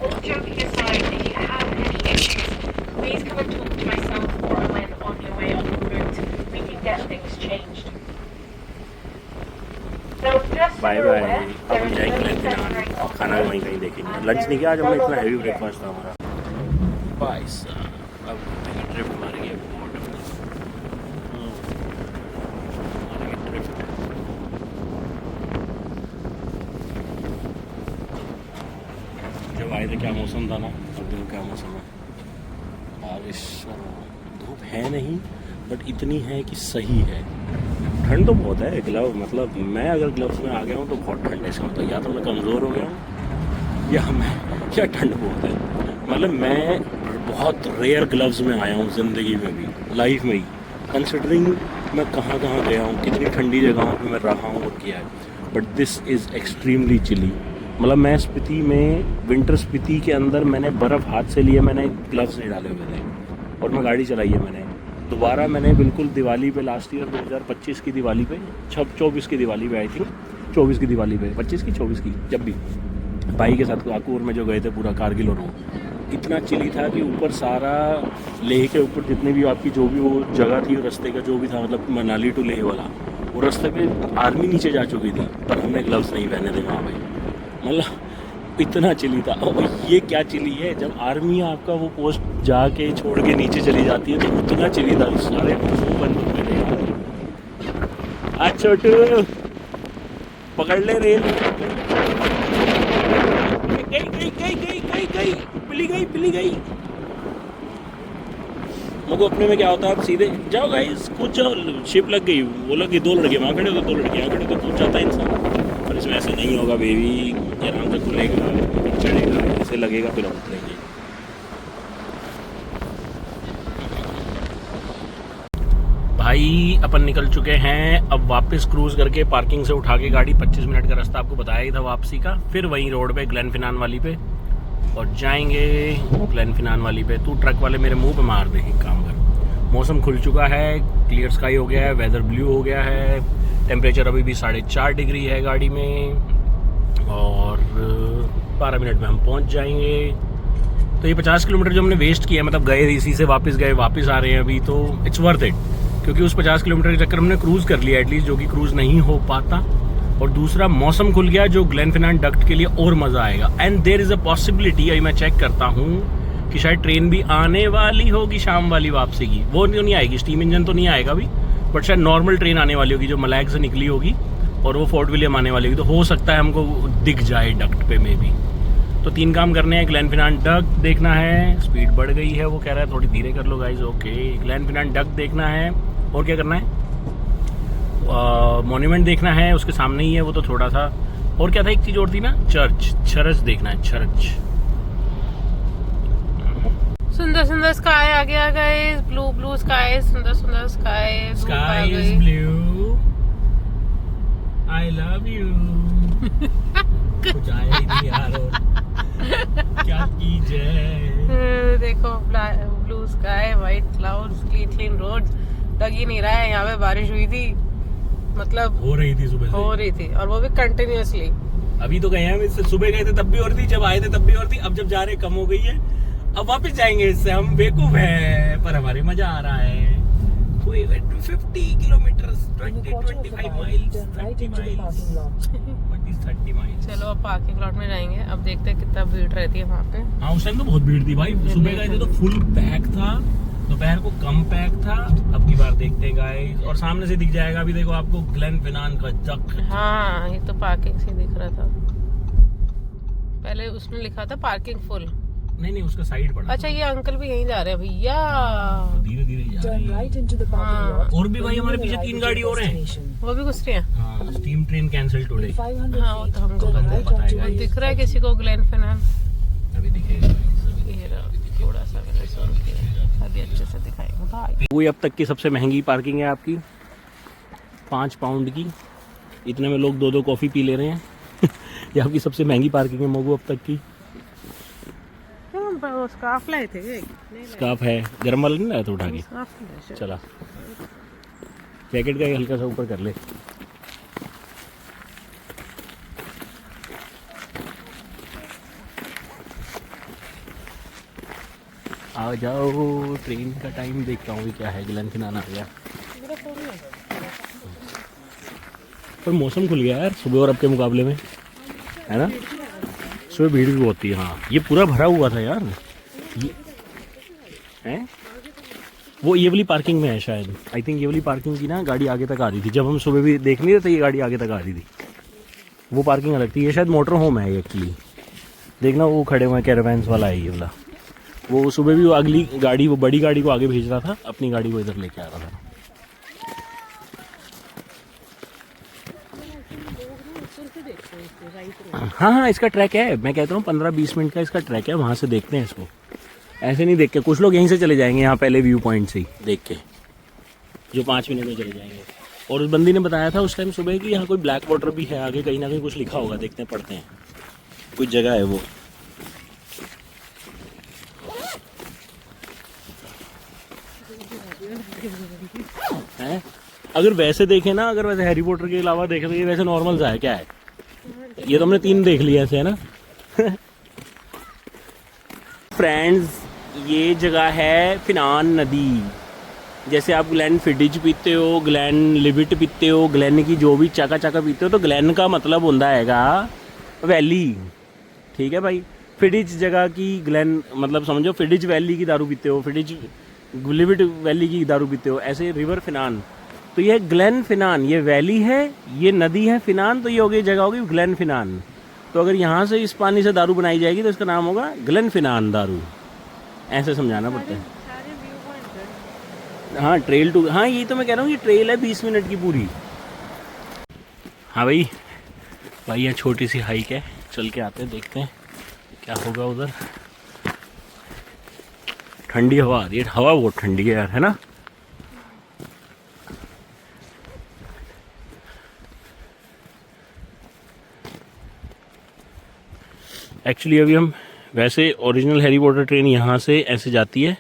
All joking aside, if you have any issues, please come and talk to myself or Owen on your way on the route. We can get things changed. Now, just so bye you're bye. aware, अब there हम is जाएंगे no lunch centering बनाने, of खाना वहीं कहीं देखेंगे। Lunch नहीं किया आज हमने, इतना हैवी ब्रेकफास्ट था हमारा। भाई साहब अब ट्रिप हमारी है ट्रिप। जब आए थे क्या मौसम था ना, अब देखो क्या मौसम है, बारिश और धूप है नहीं, बट इतनी है कि सही है। ठंड तो बहुत है, ग्लव मतलब मैं अगर ग्लव्स में आ गया हूँ तो बहुत ठंड है, इसका मतलब या तो मैं कमज़ोर हो गया हूँ या ठंड बहुत है। मतलब मैं बहुत रेयर ग्लव्स में आया हूँ ज़िंदगी में भी, लाइफ में ही, कंसिडरिंग मैं कहाँ कहाँ गया हूँ, कितनी ठंडी जगहों पे मैं रहा हूँ और किया है, but this is extremely chilly. मतलब मैं स्पीति में, विंटर स्पीति के अंदर मैंने बर्फ़ हाथ से लिए, मैंने ग्लव्स नहीं डाले हुए थे और मैं गाड़ी चलाई है मैंने। दोबारा मैंने बिल्कुल दिवाली पे, लास्ट ईयर 2025 की दिवाली पे, 24 की दिवाली पे आई थी, 24 की दिवाली पे, 25 की 24 की, जब भी भाई के साथ काकूर में जो गए थे पूरा कारगिल, और वो इतना चिली था कि ऊपर सारा लेह के ऊपर जितनी भी आपकी जो भी वो जगह थी, रास्ते का जो भी था, मतलब मनाली टू लेह वाला, वो रास्ते पे आर्मी नीचे जा चुकी थी, पर हमने ग्लव्स नहीं पहने थे वहाँ पे। मतलब इतना चिली था। और ये क्या चिली है, जब आर्मी आपका वो पोस्ट जाके छोड़ के नीचे चली जाती है तो उतना चिली था, सारे मुँह बंद होते थे यार। आज छोटू पकड़ ले रेल, गई पिली गई। मुझे अपने में क्या होता है, आप सीधे जाओ गाइस, कूद जाओ, शिप लग गई, वो लगी, 2 लड़के वहाँ खड़े हो, 2 लड़के यहाँ खड़े हो, तो कूद जाता है इंसान। पर इसमें ऐसे नहीं होगा बेबी, आराम से खुलेगा, चढ़ेगा, ऐसे लगेगा फिर हम उतरेंगे। भाई अपन निकल चुके हैं, अब वापस क्रूज करके पार्किंग से उठा के गाड़ी, 25 मिनट का रास्ता आपको बताया ही था वापसी का, फिर वहीं रोड पे ग्लेन फिनान वाली पे और जाएंगे ग्लेन फिनान वाली पे। तू ट्रक वाले मेरे मुंह पे मार दे, एक काम कर। मौसम खुल चुका है, क्लियर स्काई हो गया है, वेदर ब्लू हो गया है, टेम्परेचर अभी भी 4.5 डिग्री है गाड़ी में, और 12 मिनट में हम पहुंच जाएंगे। तो ये 50 किलोमीटर जो हमने वेस्ट किया, मतलब गए इसी से वापस गए, वापस आ रहे हैं अभी, तो इट्स वर्थ इट, क्योंकि उस 50 किलोमीटर के चक्कर हमने क्रूज़ कर लिया एटलीस्ट, जो कि क्रूज़ नहीं हो पाता। और दूसरा मौसम खुल गया जो ग्लेन फिनान डक्ट के लिए और मज़ा आएगा। And there is a possibility, अभी मैं चेक करता हूँ कि शायद ट्रेन भी आने वाली होगी शाम वाली वापसी की, वो तो नहीं आएगी, स्टीम इंजन तो नहीं आएगा अभी, बट शायद नॉर्मल ट्रेन आने वाली होगी जो मलैग से निकली होगी, और वो फोर्ट विलियम आने वाली होगी, तो हो सकता है हमको दिख जाए डक्ट पे में भी। तो 3 काम करने हैं, ग्लेन फिनान डक्ट देखना है, स्पीड बढ़ गई है वो कह रहा है थोड़ी धीरे कर लो गाइज, ओके। ग्लेन फिनान डक्ट देखना है, और क्या करना है, मॉन्यूमेंट देखना है, उसके सामने ही है वो तो थोड़ा सा, और क्या था एक चीज़ और थी ना, चर्च देखना है, चर्च। सुंदर सुंदर स्काई आ गया गाइस, ब्लू ब्लू स्काई, सुंदर सुंदर sky, Sky is blue. I love you. कुछ आया ही नहीं यार और क्या कीजिए। देखो blue sky, white clouds, clean road. लग ही नहीं रहा है यहाँ पे बारिश हुई थी, मतलब हो रही थी सुबह से। हो रही थी और वो भी कंटिन्यूअसली। अभी तो गए हैं, इससे सुबह गए थे तब भी हो रही थी, जब आए थे तब भी हो रही थी, अब जब जा रहे कम हो गई है। अब वापस जाएंगे, इससे हम बेवकूफ हैं पर हमारे मजा आ रहा है। 50 किलोमीटर, 25 माइल्स, 30 माइल्स, 30 माइल्स। चलो अब पार्किंग लॉट में जाएंगे, अब देखते हैं कितना भीड़ रहती है वहाँ पे। हाँ उस टाइम तो बहुत भीड़ थी भाई, सुबह गए थे तो फुल पैक था, दोपहर को कम पैक था। अब की बार देखते हैं गाइस, और सामने से दिख जाएगा अभी देखो आपको ग्लेन फिनान का चक। हाँ ये तो पार्किंग से दिख रहा था, पहले उसने लिखा था पार्किंग फुल। नहीं उसका साइड पड़ा। अच्छा ये अंकल भी यहीं जा रहे हैं भैया, धीरे धीरे जा रहे हैं। और भी भाई हमारे पीछे 3 गाड़ी और हैं, वो भी घुस रही है। हाँ स्टीम ट्रेन कैंसिल टुडे। हाँ वो तो हमको पता है। दिख रहा है किसी को ग्लेन फिनान? अभी दिखेगा थोड़ा सा मैंने सुन के, अभी अच्छे से दिखाएंगे भाई। वो अब तक की सबसे महंगी पार्किंग है आपकी, 5 पाउंड की। इतने में लोग 2-2 कॉफी पी ले रहे हैं। ये आपकी सबसे महंगी पार्किंग है मोगू अब तक की। स्कार्फ लाए थे? स्कार्फ है, गर्म वाला नहीं लाया था उठा के। चला जैकेट का हल्का सा ऊपर कर ले। आ जाओ, ट्रेन का टाइम देखता हूँ क्या है। ग्लेन फिनान आ गया, पर मौसम खुल गया यार सुबह और अब के मुकाबले में, है ना? सुबह भीड़ भी बहुत थी। हाँ ये पूरा भरा हुआ था यार, ये है वो ये वाली पार्किंग में है शायद। आई थिंक ये वाली पार्किंग की ना गाड़ी आगे तक आ रही थी, जब हम सुबह भी देख नहीं रहे थे ये गाड़ी आगे तक आ रही थी। वो पार्किंग अलग थी, ये शायद मोटर होम है एक्चुअली। देखना वो खड़े हुए हैं, कैरावैन्स वाला है ये वाला। वो सुबह भी वो अगली गाड़ी, वो बड़ी गाड़ी को आगे भेज रहा था, अपनी गाड़ी को इधर लेके आ रहा था। हाँ इसका ट्रैक है, मैं कहता हूँ 15-20 मिनट का इसका ट्रैक है, वहाँ से देखते हैं इसको। ऐसे नहीं देख के, कुछ लोग यहीं से चले जाएंगे यहाँ पहले व्यू पॉइंट से ही देख के, जो 5 मिनट में चले जाएंगे। और उस बंदी ने बताया था उस टाइम सुबह कि यहाँ कोई ब्लैक वाटर भी है आगे, कहीं ना कहीं कुछ लिखा होगा, देखते हैं पढ़ते हैं, कुछ जगह है वो। है अगर वैसे देखें ना, अगर वैसे हैरी पॉटर के अलावा देखें तो ये वैसे नॉर्मल सा है, क्या है ये तो हमने 3 देख लिया ऐसे, है ना? फ्रेंड्स ये जगह है फिनान नदी। जैसे आप ग्लेन फिडिज पीते हो, ग्लेन लिविट पीते हो, ग्लेन की जो भी चाका चाका पीते हो, तो ग्लेन का मतलब होता हैगा वैली। ठीक है भाई, फिडिज जगह की ग्लेन मतलब समझो, फिडिज वैली की दारू पीते हो, फिडिज लिविट वैली की दारू पीते हो, ऐसे रिवर फिनान। तो ये ग्लेन फिनान, ये वैली है, ये नदी है फिनान, तो ये हो गई जगह होगी ग्लेन फिनान। तो अगर यहाँ से इस पानी से दारू बनाई जाएगी तो इसका नाम होगा ग्लेन फिनान दारू। ऐसे समझाना पड़ता है। हाँ ट्रेल टू, हाँ यही तो मैं कह रहा हूँ, ये ट्रेल है 20 मिनट की पूरी। हाँ भाई ये छोटी सी हाइक है, चल के आते हैं, देखते हैं क्या होगा उधर। ठंडी हवा आ रही है, हवा बहुत ठंडी है यार, है ना? एक्चुअली अभी हम, वैसे ओरिजिनल हैरी पॉटर ट्रेन यहाँ से ऐसे जाती है,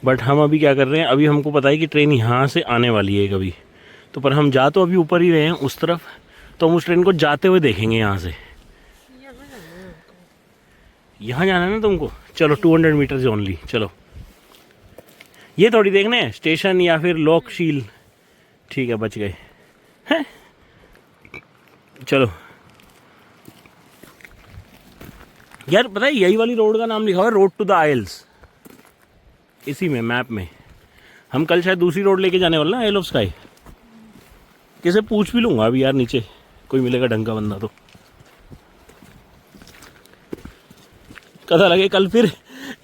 बट हम अभी क्या कर रहे हैं, अभी हमको पता है कि ट्रेन यहाँ से आने वाली है कभी, तो पर हम जा तो अभी ऊपर ही रहे हैं उस तरफ, तो हम उस ट्रेन को जाते हुए देखेंगे यहाँ से। यहाँ जाना है ना तुमको? चलो 200 मीटर्स ओनली, चलो। ये थोड़ी देखना है स्टेशन या फिर लॉक शील। ठीक है बच गए हैं, चलो। यार पता है यही वाली रोड का नाम लिखा हुआ है रोड टू द आइल्स, इसी में मैप में। हम कल शायद दूसरी रोड लेके जाने वाले ना, आइल ऑफ स्काई। किसे पूछ भी लूंगा अभी यार, नीचे कोई मिलेगा ढंग का बंदा तो। पता लगे कल फिर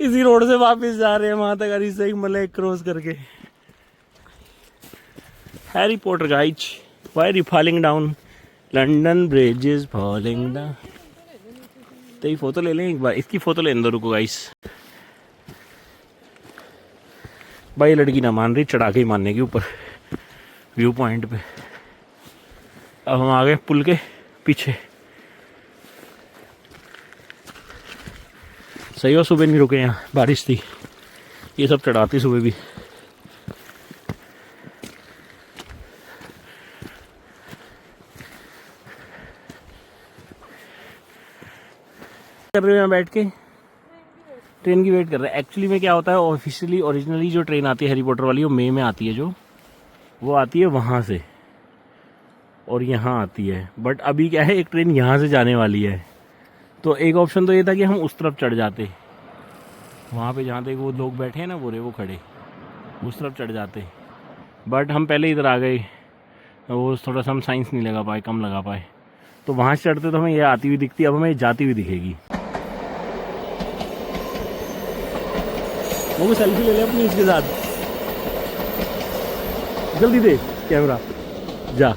इसी रोड से वापस जा रहे हैं वहां तक, अरी से मलय क्रॉस करके। Harry Potter guys, why are you falling down? London Bridge is falling down. तो ये फोटो ले लें एक बार, इसकी फोटो ले दो, रुको गाइस। भाई लड़की ना मान रही, चढ़ा के ही मानने के ऊपर व्यू पॉइंट पे। अब हम आ गए पुल के पीछे। सही हो, सुबह नहीं रुके, यहाँ बारिश थी, ये सब चढ़ाती सुबह भी। कर रहे हो यहाँ बैठ के? ट्रेन की वेट कर रहे हैं। एक्चुअली में क्या होता है, ऑफिशियली ओरिजिनली जो ट्रेन आती है हैरी पॉटर वाली, वो मई में आती है, जो वो आती है वहाँ से और यहाँ आती है। बट अभी क्या है, एक ट्रेन यहाँ से जाने वाली है, तो एक ऑप्शन तो ये था कि हम उस तरफ चढ़ जाते, वहाँ पे जहाँ तक वो लोग बैठे हैं ना, वो खड़े, उस तरफ चढ़ जाते। बट हम पहले इधर आ गए, वो थोड़ा सा हम साइंस नहीं लगा पाए, कम लगा पाए, तो वहाँ से चढ़ते तो हमें ये आती हुई दिखती, अब हमें जाती हुई दिखेगी। वो सेल्फी ले ले अपनी इसके साथ, जल्दी दे कैमरा, जा।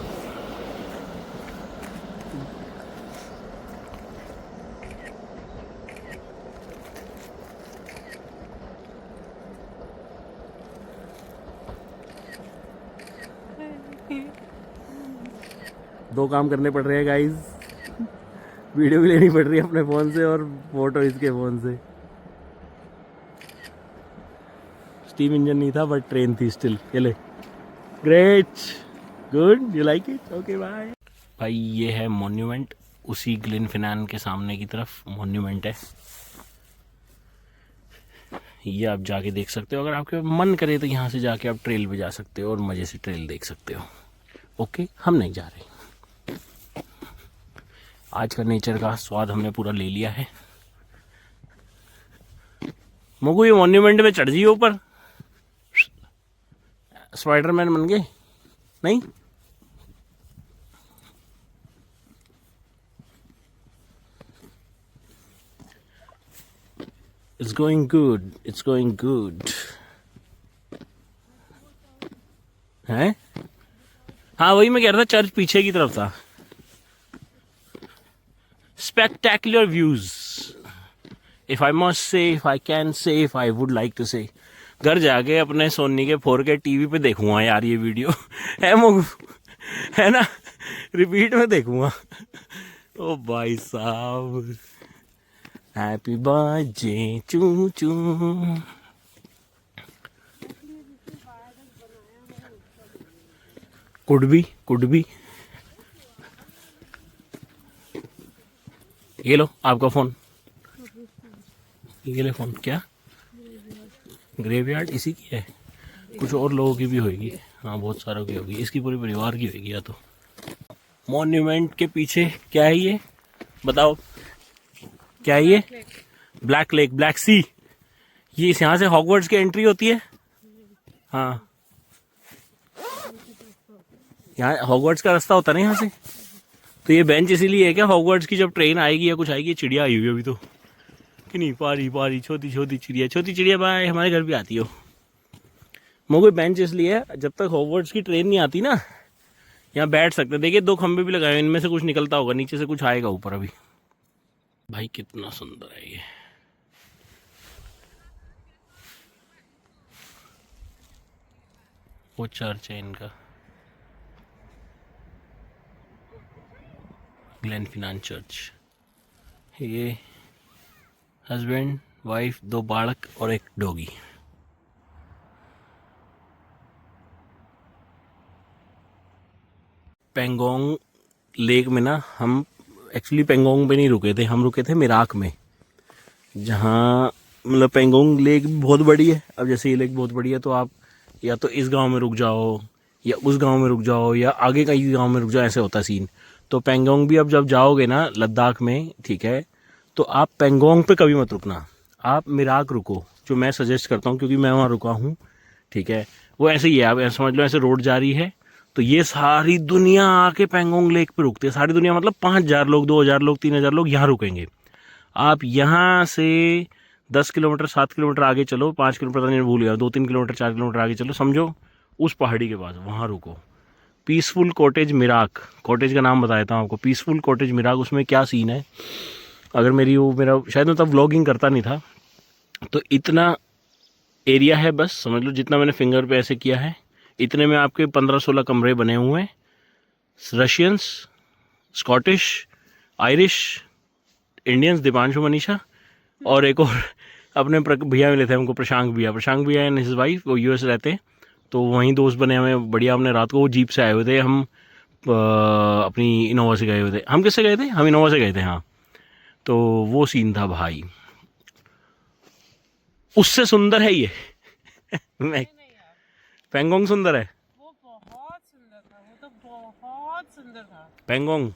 दो काम करने पड़ रहे हैं गाइस, वीडियो भी लेनी पड़ रही है अपने फ़ोन से और फोटो इसके फ़ोन से। स्टीम इंजन नहीं था बट ट्रेन थी स्टिल। ये ले, great, good, you like it, okay bye. भाई ये है मॉन्यूमेंट, उसी ग्लेनफिनान के सामने की तरफ मॉन्यूमेंट है, ये आप जाके देख सकते हो। अगर आपके मन करे तो यहाँ से जाके आप ट्रेल पे जा सकते हो और मज़े से ट्रेल देख सकते हो। ओके, हम नहीं जा रहे, आज का नेचर का स्वाद हमने पूरा ले लिया है। मगू ये मॉन्यूमेंट में चढ़ जाइए ऊपर, स्पाइडरमैन बन गए नहीं? It's going good, it's going good। हैं? हाँ वही मैं कह रहा था, चर्च पीछे की तरफ था। Spectacular views, if I must say, if I can say, if I would like to say। घर जाके अपने सोनी के 4K टीवी पे देखूंगा यार ये वीडियो है मोगू, है ना, रिपीट में देखूंगा। ओ भाई साहब, हैप्पी बर्थडे चू चू। Could be. ये लो आपका फोन, ये ले फोन। क्या ग्रेवयार्ड इसी की है? कुछ और लोगों की भी होगी, हाँ बहुत सारों की होगी, इसकी पूरी परिवार की होगी या तो। मॉन्यूमेंट के पीछे क्या है ये बताओ, क्या है ये? ब्लैक लेक, ब्लैक सी। ये यहाँ से हॉगवर्ट्स की एंट्री होती है। हाँ यहाँ हॉगवर्ट्स का रास्ता होता है ना यहाँ से। तो ये बेंच इसीलिए है क्या, हॉगवर्ट्स की जब ट्रेन आएगी या कुछ आएगी, चिड़िया आई हुई है अभी तो कि नहीं, पारी छोटी छोटी चिड़िया भाई हमारे घर भी आती हो। मोगो बेंच इसलिए है, जब तक हॉगवर्ट्स की ट्रेन नहीं आती ना, यहाँ बैठ सकते। देखिए 2 खंबे भी लगाए, इनमें से कुछ निकलता होगा, नीचे से कुछ आएगा ऊपर। अभी भाई कितना सुंदर है ये। वो चर्च है इनका, ग्लेनफिनान चर्च। ये हस्बैंड वाइफ, 2 बालक और एक डॉगी। पेंगोंग लेक में ना, हम एक्चुअली पेंगोंग पे नहीं रुके थे, हम रुके थे मिराक में, जहाँ मतलब पेंगोंग लेक बहुत बड़ी है। अब जैसे ये लेक बहुत बड़ी है तो आप या तो इस गांव में रुक जाओ या उस गांव में रुक जाओ या आगे का ही गांव में रुक जाओ, ऐसे होता सीन। तो पेंगोंग भी अब जब जाओगे ना लद्दाख में, ठीक है, तो आप पेंगोंग पे कभी मत रुकना, आप मिराक रुको, जो मैं सजेस्ट करता हूँ क्योंकि मैं वहाँ रुका हूँ, ठीक है। वो ऐसे ही है, आप समझ लो ऐसे रोड जा रही है तो ये सारी दुनिया आके पेंगोंग लेक पे रुकती है। सारी दुनिया मतलब 5000 लोग, 2000 लोग, 3000 लोग यहाँ रुकेंगे। आप यहाँ से 10 किलोमीटर 7 किलोमीटर आगे चलो, 5 किलोमीटर नहीं भूल गया, 2-3 किलोमीटर 4 किलोमीटर आगे चलो, समझो उस पहाड़ी के पास, वहाँ रुको। पीसफुल कॉटेज मिराक, कॉटेज का नाम बता देता हूँ आपको, पीसफुल कॉटेज मिराक। उसमें क्या सीन है, अगर मेरा शायद मैं तब व्लॉगिंग करता नहीं था, तो इतना एरिया है, बस समझ लो जितना मैंने फिंगर पे ऐसे किया है इतने में आपके 15-16 कमरे बने हुए हैं। Russians, Scottish, Irish, Indians, Deepanshu, Manisha और एक और अपने भैया मिले थे हमको, प्रशांक भैया एंड हिज वाइफ, वो यूएस रहते हैं, तो वहीं दोस्त बने हमें बढ़िया। हमने रात को वो जीप से आए हुए थे, हम अपनी इनोवा से गए हुए थे। हम किससे गए थे? हम इनोवा से गए थे, हाँ। तो वो सीन था भाई, उससे सुंदर है ये मैं पेंगोंग सुंदर है, वो बहुत सुंदर था, वो तो बहुत सुंदर था। पेंगोंग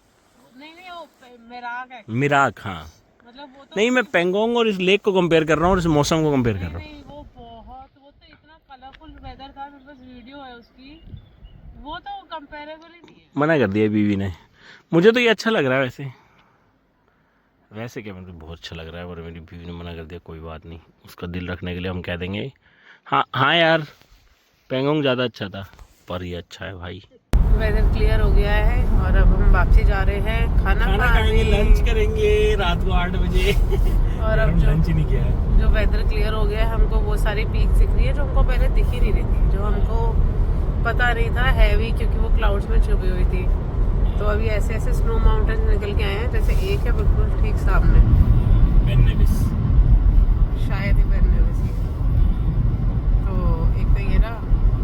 नहीं वो मिराक है, मिराक, हाँ। मतलब वो तो नहीं, मैं पेंगोंग और इस लेक को कंपेयर कर रहा हूँ और इस मौसम को कंपेयर कर रहा हूँ। नहीं वो तो इतना कलरफुल वेदर था, मेरे पास वीडियो है उसकी, वो तो कंपेरेबल ही नहीं है। मना कर दिया बीवी ने। मुझे तो ये अच्छा लग रहा है वैसे क्या, मुझे बहुत अच्छा लग रहा है, और मेरी बीवी ने मना कर दिया, कोई बात नहीं, उसका दिल रखने के लिए हम कह देंगे हाँ यार पेंगोंग ज़्यादा अच्छा था, पर ये अच्छा है भाई। वेदर क्लियर हो गया है और अब हम वापसी जा रहे हैं खाना खाएंगे, लंच करेंगे रात को 8 बजे और अब लंच ही नहीं किया है। जो वेदर क्लियर हो गया है, हमको वो सारी पीक दिख रही है जो हमको पहले दिख ही नहीं रही थी, जो हमको पता नहीं था हैवी, क्योंकि वो क्लाउड्स में छुपी हुई थी। तो अभी ऐसे ऐसे स्नो माउंटेन निकल के आए हैं, जैसे एक है बिल्कुल ठीक सामने, बेन नेविस, शायद ही बेन नेविस ही है। तो एक तो ये रहा,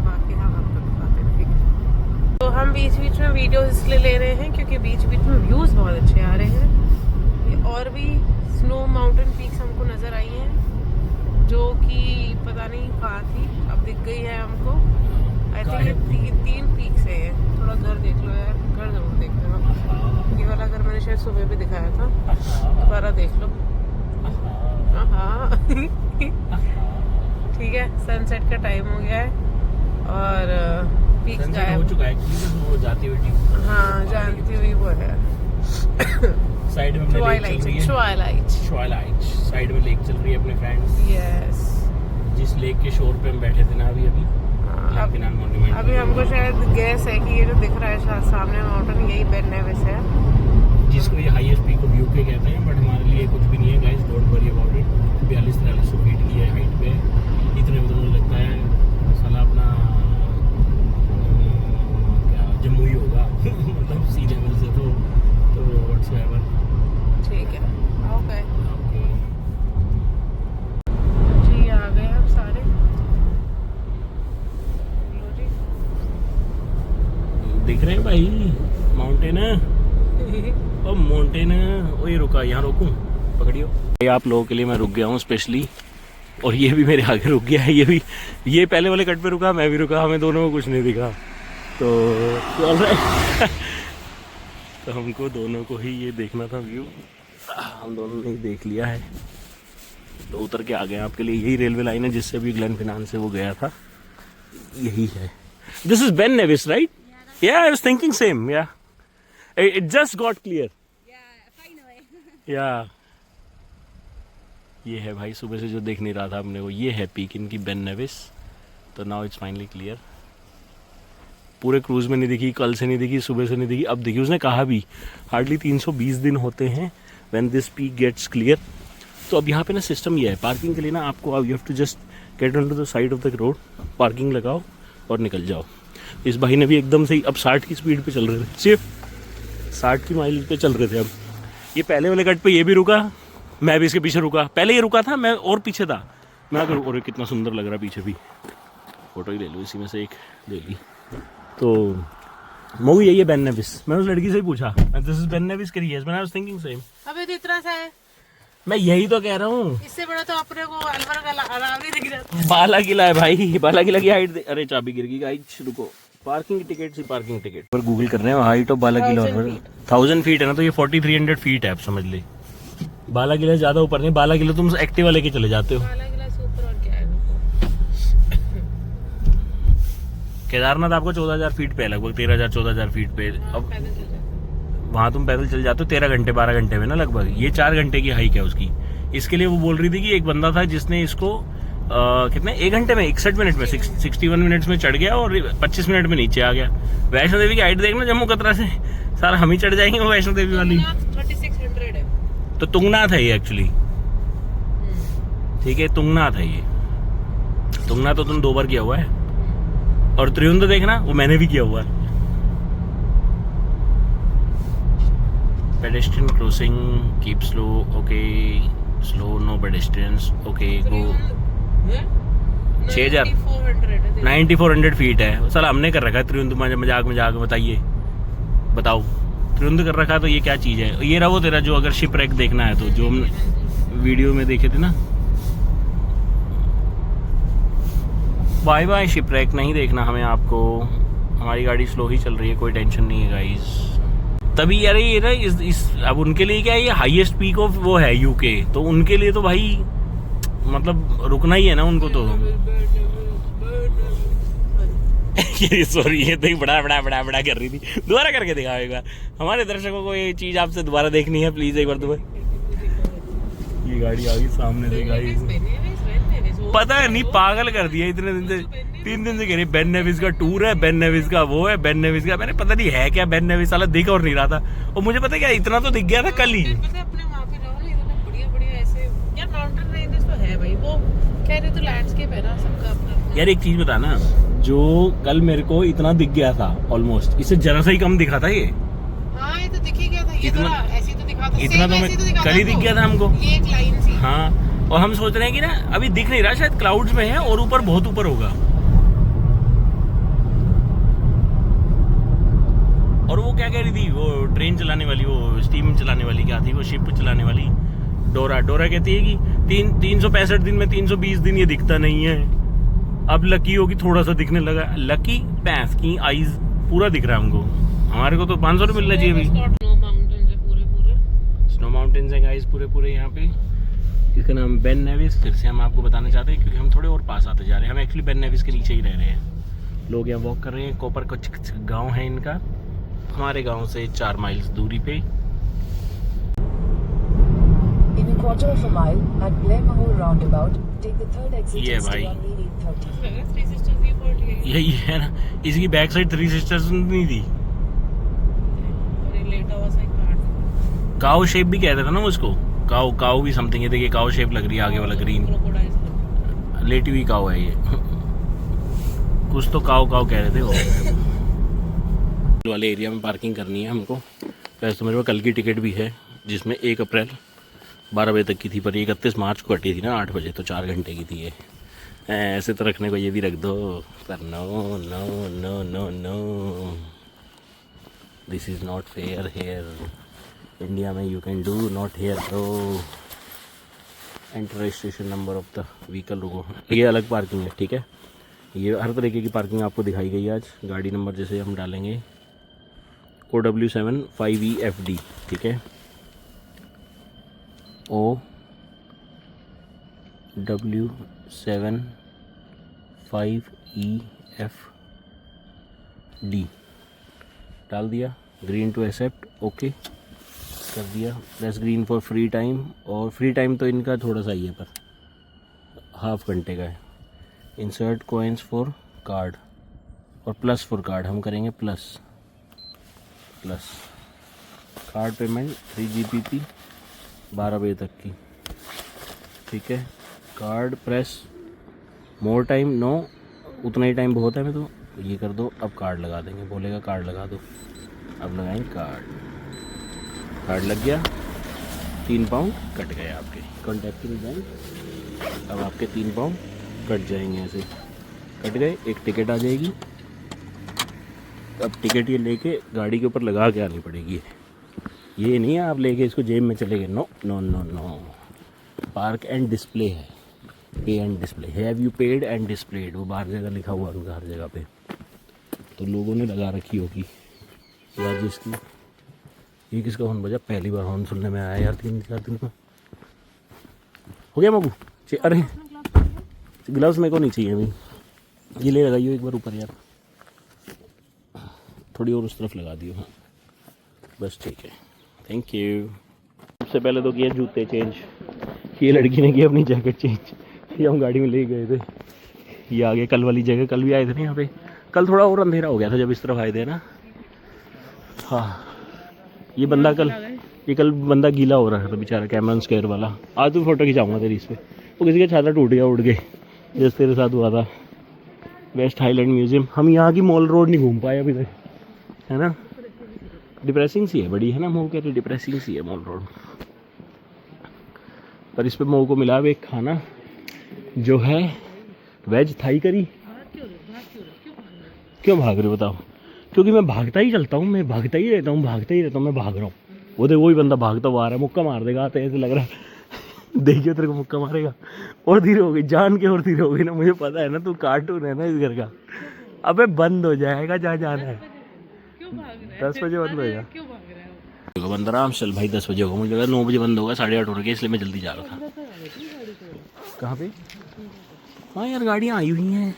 बाकी हम आपको दिखाते हैं, ठीक है। तो हम बीच बीच में वीडियो इसलिए ले रहे हैं क्योंकि बीच बीच में व्यूज़ बहुत अच्छे आ रहे हैं। और भी स्नो माउंटेन पीक्स हमको नज़र आई हैं जो कि पता नहीं कहाँ थी, अब दिख गई है हमको। आई थिंक ये तीन पीक्स है ये। थोड़ा घर देख लो यार, घर जरूर देख लो। ये वाला घर मैंने शायद सुबह भी दिखाया था, दोबारा देख लो। हाँ ठीक है, सनसेट का टाइम हो गया है और पीक्स गायब हो चुका है, वो जाती हुई, हाँ जानती हुई वो है। साइड में ट्वाइलाइट साइड में लेक चल रही है अपने फ्रेंड्स। यस, जिस लेक के शोर पे हम बैठे थे ना अभी अभी हमको शायद गैस है कि ये जो दिख रहा है सामने माउंटेन, यही बेन नेविस है, जिसको ये हाईएस्ट पीक ऑफ यूके कहते हैं, बट हमारे लिए कुछ भी नहीं है guys, don't worry about it. 4200 feet की है हाइट पे, इतने में तो मुझे लगता है साला अपना क्या जम्मू ही होगा मतलब सी लेवल से तो व्हाट्सएवर। ठीक है, ओके जी, आ गए हम सारे। दिख रहे हैं भाई माउंटेन और माउंटेन। ओए रुका, यहाँ रोकूं, पकड़ियो। ये आप लोगों के लिए मैं रुक गया हूँ स्पेशली, और ये भी मेरे आगे रुक गया है। ये पहले वाले कट पे रुका, मैं भी रुका, हमें दोनों को कुछ नहीं दिखा, तो चल रहा है तो हमको दोनों को ही ये देखना था व्यू, हम दोनों ने ही देख लिया है, तो उतर के आ गए आपके लिए। यही रेलवे लाइन है जिससे भी ग्लेन फिनांस से वो गया था, यही है। This is Ben नेविस right? Yeah, I was thinking same. Yeah, it just got clear. Yeah, finally. Yeah. ये है भाई, सुबह से जो देख नहीं रहा था अपने को, ये है पीक इनकी बेन नेविस। तो नाउ इट्स फाइनली क्लियर। पूरे क्रूज में नहीं दिखी, कल से नहीं दिखी, सुबह से नहीं दिखी, अब दिखी। उसने कहा भी हार्डली 320 दिन होते हैं when this peak gets clear. तो अब यहाँ पे ना सिस्टम ये है, पार्किंग के लिए ना आपको you have to just get on to the side of the road, parking लगाओ और निकल जाओ। इस भाई ने भी एकदम से ही अब 60 की स्पीड पे चल रहे थे, सिर्फ 60 की माइल पे चल रहे थे। अब ये पहले वाले कट पे ये भी रुका, मैं भी इसके पीछे रुका, पहले ये रुका था, मैं और पीछे था, मैं अगर और कितना सुंदर लग रहा है पीछे भी, फोटो ही ले लो, इसी में से एक ले ली। तो मऊ यही है बेन नेविस। मैंने उस लड़की से ही पूछा, दिस इज बेन नेविस करी है, आई वाज थिंकिंग सेम। अबे तो इतना सा है, मैं यही तो कह रहा हूँ, इससे बड़ा तो अपने को अलवर का आराम नहीं दिख रहा। बाला किला है भाई, बाला किला की हाइट, अरे चाबी गिर गई गाइस, रुको, पार्किंग की टिकट सी, पार्किंग टिकट पर गूगल कर रहे हैं, height of Bala Qila 1000 feet है ना, तो ये 4300 फीट है, आप समझ ले। बाला किला ज्यादा ऊपर नहीं, बाला किला तुम एक्टिवा लेके चले जाते हो, बाला किला से ऊपर और क्या है। केदारनाथ आपको 14000 फीट पे है, लगभग 13000-14000 फीट पे। अब वहाँ तुम पैदल चल जाते हो 13 घंटे 12 घंटे में ना लगभग, ये 4 घंटे की हाइक है उसकी। इसके लिए वो बोल रही थी कि एक बंदा था जिसने इसको कितने 1 घंटे में 61 मिनट में 61 मिनट्स में चढ़ गया और 25 मिनट में नीचे आ गया। वैष्णो देवी की हाइट देखना जम्मू कतरा से, सारा हम ही चढ़ जाएंगे वो वैष्णो देवी वाली। 3600 है, तो तुंगनाथ है ये एक्चुअली, ठीक है, तुंगनाथ है ये। तुंगना तो तुम 2 बार किया हुआ है, और त्रियुंद देखना वो मैंने भी किया हुआ है। Pedestrian crossing, keep slow, okay, slow, no pedestrians, okay, go. 6,000 9400 feet है। साला हमने कर रखा है त्रियुंद, मजाक मजाक बताइए, बताओ त्रियुंद कर रखा है तो ये क्या चीज़ है। ये रहा वो तेरा जो अगर शिप रैक देखना है तो जो हम वीडियो में देखे थे ना। बाय बाय शिप रैक, नहीं देखना हमें आपको, हमारी गाड़ी स्लो ही चल रही है, कोई टेंशन नहीं है गाइस। तभी यार ये ना इस अब उनके लिए क्या है, ये हाईएस्ट पीक ऑफ वो है यूके, तो उनके लिए तो भाई मतलब रुकना ही है ना उनको तो। सॉरी ये तो बड़ा बड़ा कर रही थी, दोबारा करके दिखाओ एक बार, हमारे दर्शकों को ये चीज आपसे दोबारा देखनी है प्लीज एक बार दोबारा। ये गाड़ी आ गई सामने से, गाइस पता है नहीं पागल कर दिया इतने दिन से, 3 दिन से कह रही बेन नेविस का टूर है, बेन नेविस का वो है, बेन नेविस का, मैंने पता नहीं है क्या बेन नेविस, साला दिख और नहीं रहा था, और मुझे पता क्या इतना तो दिख गया था कल ही। अपने वहाँ पे रहो ना, बढ़िया ऐसे यार माउंटेन रेंजेस तो है भाई, वो कह रहे तो लैंडस्केप है ना सबका अपना। यार एक चीज बता ना, जो कल मेरे को इतना दिख गया था ऑलमोस्ट, इससे जरा सा ही कम दिखा था ये। हाँ ये तो दिख ही गया था, ये इतना ऐसे तो दिखा था, इतना तो मैं कल ही दिख गया था हमको, ये एक लाइन सी। हाँ, और हम सोच रहे हैं कि ना अभी दिख नहीं रहा, शायद क्लाउड्स में है और ऊपर बहुत ऊपर होगा। और वो क्या कह रही थी, वो ट्रेन चलाने वाली, वो स्टीम चलाने वाली, क्या थी वो, शिप चलाने वाली, डोरा कहती है कि 365 दिन में 320 दिन ये दिखता नहीं है। अब लकी होगी थोड़ा सा दिखने लगा, लकी भैंस की आईज पूरा दिख रहा है हमको, हमारे को तो 500 रुपये मिलना चाहिए अभी। स्नो माउंटेन्स है गाइस पूरे यहाँ पे, इसका नाम बेन नेविस। फिर से हम आपको बताना चाहते हैं क्योंकि हम थोड़े और पास आते जा रहे हैं, हम एक्चुअली बेन नेविस के नीचे ही रह रहे हैं। लोग यहाँ वॉक कर रहे हैं, कोपर कुछ गाँव है इनका, हमारे गाँव से 4 माइल्स दूरी पे। Quarter of a mile at Blair Mahal roundabout, take the third exit. ये भाई यही है ना, इसकी बैक साइड 3 सिस्टर्स नहीं थी, काउ शेप भी कहते थे ना उसको, काउ भी समथिंग है, देखिए काउ शेप लग रही है आगे वाला ग्रीन, लेटी हुई काउ है ये, कुछ तो काउ कह रहे थे वो। वाले एरिया में पार्किंग करनी है हमको, वैसे तो मेरे पास कल की टिकट भी है जिसमें 1 अप्रैल 12 बजे तक की थी, पर 31 मार्च को कटी थी ना 8 बजे, तो 4 घंटे की थी ये। ऐसे तो रखने को ये भी रख दो, पर no no no no no, this is not fair here, India में you can do not here bro. Enter registration number of the vehicle, रुको ये अलग पार्किंग है, ठीक है, ये हर तरीके की पार्किंग आपको दिखाई गई आज। गाड़ी नंबर जैसे हम डालेंगे OW7 5EFD, ठीक है, OW7 5EFD डाल दिया, ग्रीन टू एक्सेप्ट, ओके कर दिया, press green for free time, और फ्री टाइम तो इनका थोड़ा सा ही है पर हाफ घंटे का है। इंसर्ट कॉइन्स फॉर कार्ड और प्लस फॉर कार्ड, हम करेंगे प्लस कार्ड पेमेंट 3 GBP 12 बजे तक की, ठीक है, card press more time no, उतना ही टाइम बहुत है, मैं तो ये कर दो, अब कार्ड लगा देंगे, बोलेगा कार्ड लगा दो, अब लगाएंगे कार्ड लग गया, 3 पाउंड कट गए आपके, कॉन्टैक्टिंग बैंक, अब आपके 3 पाउंड कट जाएंगे, ऐसे कट गए, एक टिकट आ जाएगी, अब टिकट ये लेके गाड़ी के ऊपर लगा के आनी पड़ेगी, ये नहीं है आप लेके इसको जेब में चले गए, no no no no, park and display है, pay and display, have you paid and displayed, वो बाहर जगह लिखा हुआ उनका हर जगह पे, तो लोगों ने लगा रखी होगी यार जिसकी। ये किसका हॉर्न बजा, पहली बार हॉर्न सुनने में आया यार 3-4 दिन में। हो गया मगू, अरे ग्लव्स मेरे को नहीं चाहिए अभी, ये ले लगाइयो एक बार ऊपर यार, थोड़ी और उस तरफ लगा दियो, हाँ बस ठीक है, थैंक यू। सबसे पहले तो किया जूते चेंज, ये लड़की ने किया अपनी जैकेट चेंज, ये हम गाड़ी में ले गए थे, ये आगे कल वाली जगह, कल भी आए थे ना यहाँ पे, कल थोड़ा और अंधेरा हो गया था जब इस तरफ आए थे ना। हाँ ये कल बंदा गीला हो रहा था बेचारा, कैमरन स्क्वायर वाला। आज तो फोटो खिंचाऊंगा तेरी इस पर, वो किसी का छाता टूट गया उड़ के, जैसे तेरे साथ हुआ था वेस्ट हाईलैंड म्यूजियम। हम यहाँ की मॉल रोड नहीं घूम पाए अभी तक, है ना। डिप्रेसिंग सी है, बड़ी है ना, मोह कहते डिप्रेसिंग सी है मॉल रोड। पर इस पे मोह को मिला एक खाना जो है वेज थाई करी। क्यों भाग रहे हो बताओ? क्योंकि मैं भागता ही चलता हूँ, मैं भागता ही रहता हूँ, मैं भाग रहा हूँ। वो देखो वही बंदा भागता हुआ आ रहा है, मुक्का मार देगा आते ऐसे लग रहा है। देखिए तेरे को मुक्का मारेगा। और धीरे हो गई, जान के और धीरे हो गई ना, मुझे पता है ना तू कार्टून है ना इस घर का। अबे बंद हो जाएगा जहाँ जाना है। 10 बजे बंद होएगा। बंद आराम चल भाई, 10 बजे होगा, मुझे लगा 9 बजे बंद होगा, 8:30 हो रहे, इसलिए मैं जल्दी जा रहा था। कहाँ पे? हाँ यार गाड़ियाँ आई हुई हैं।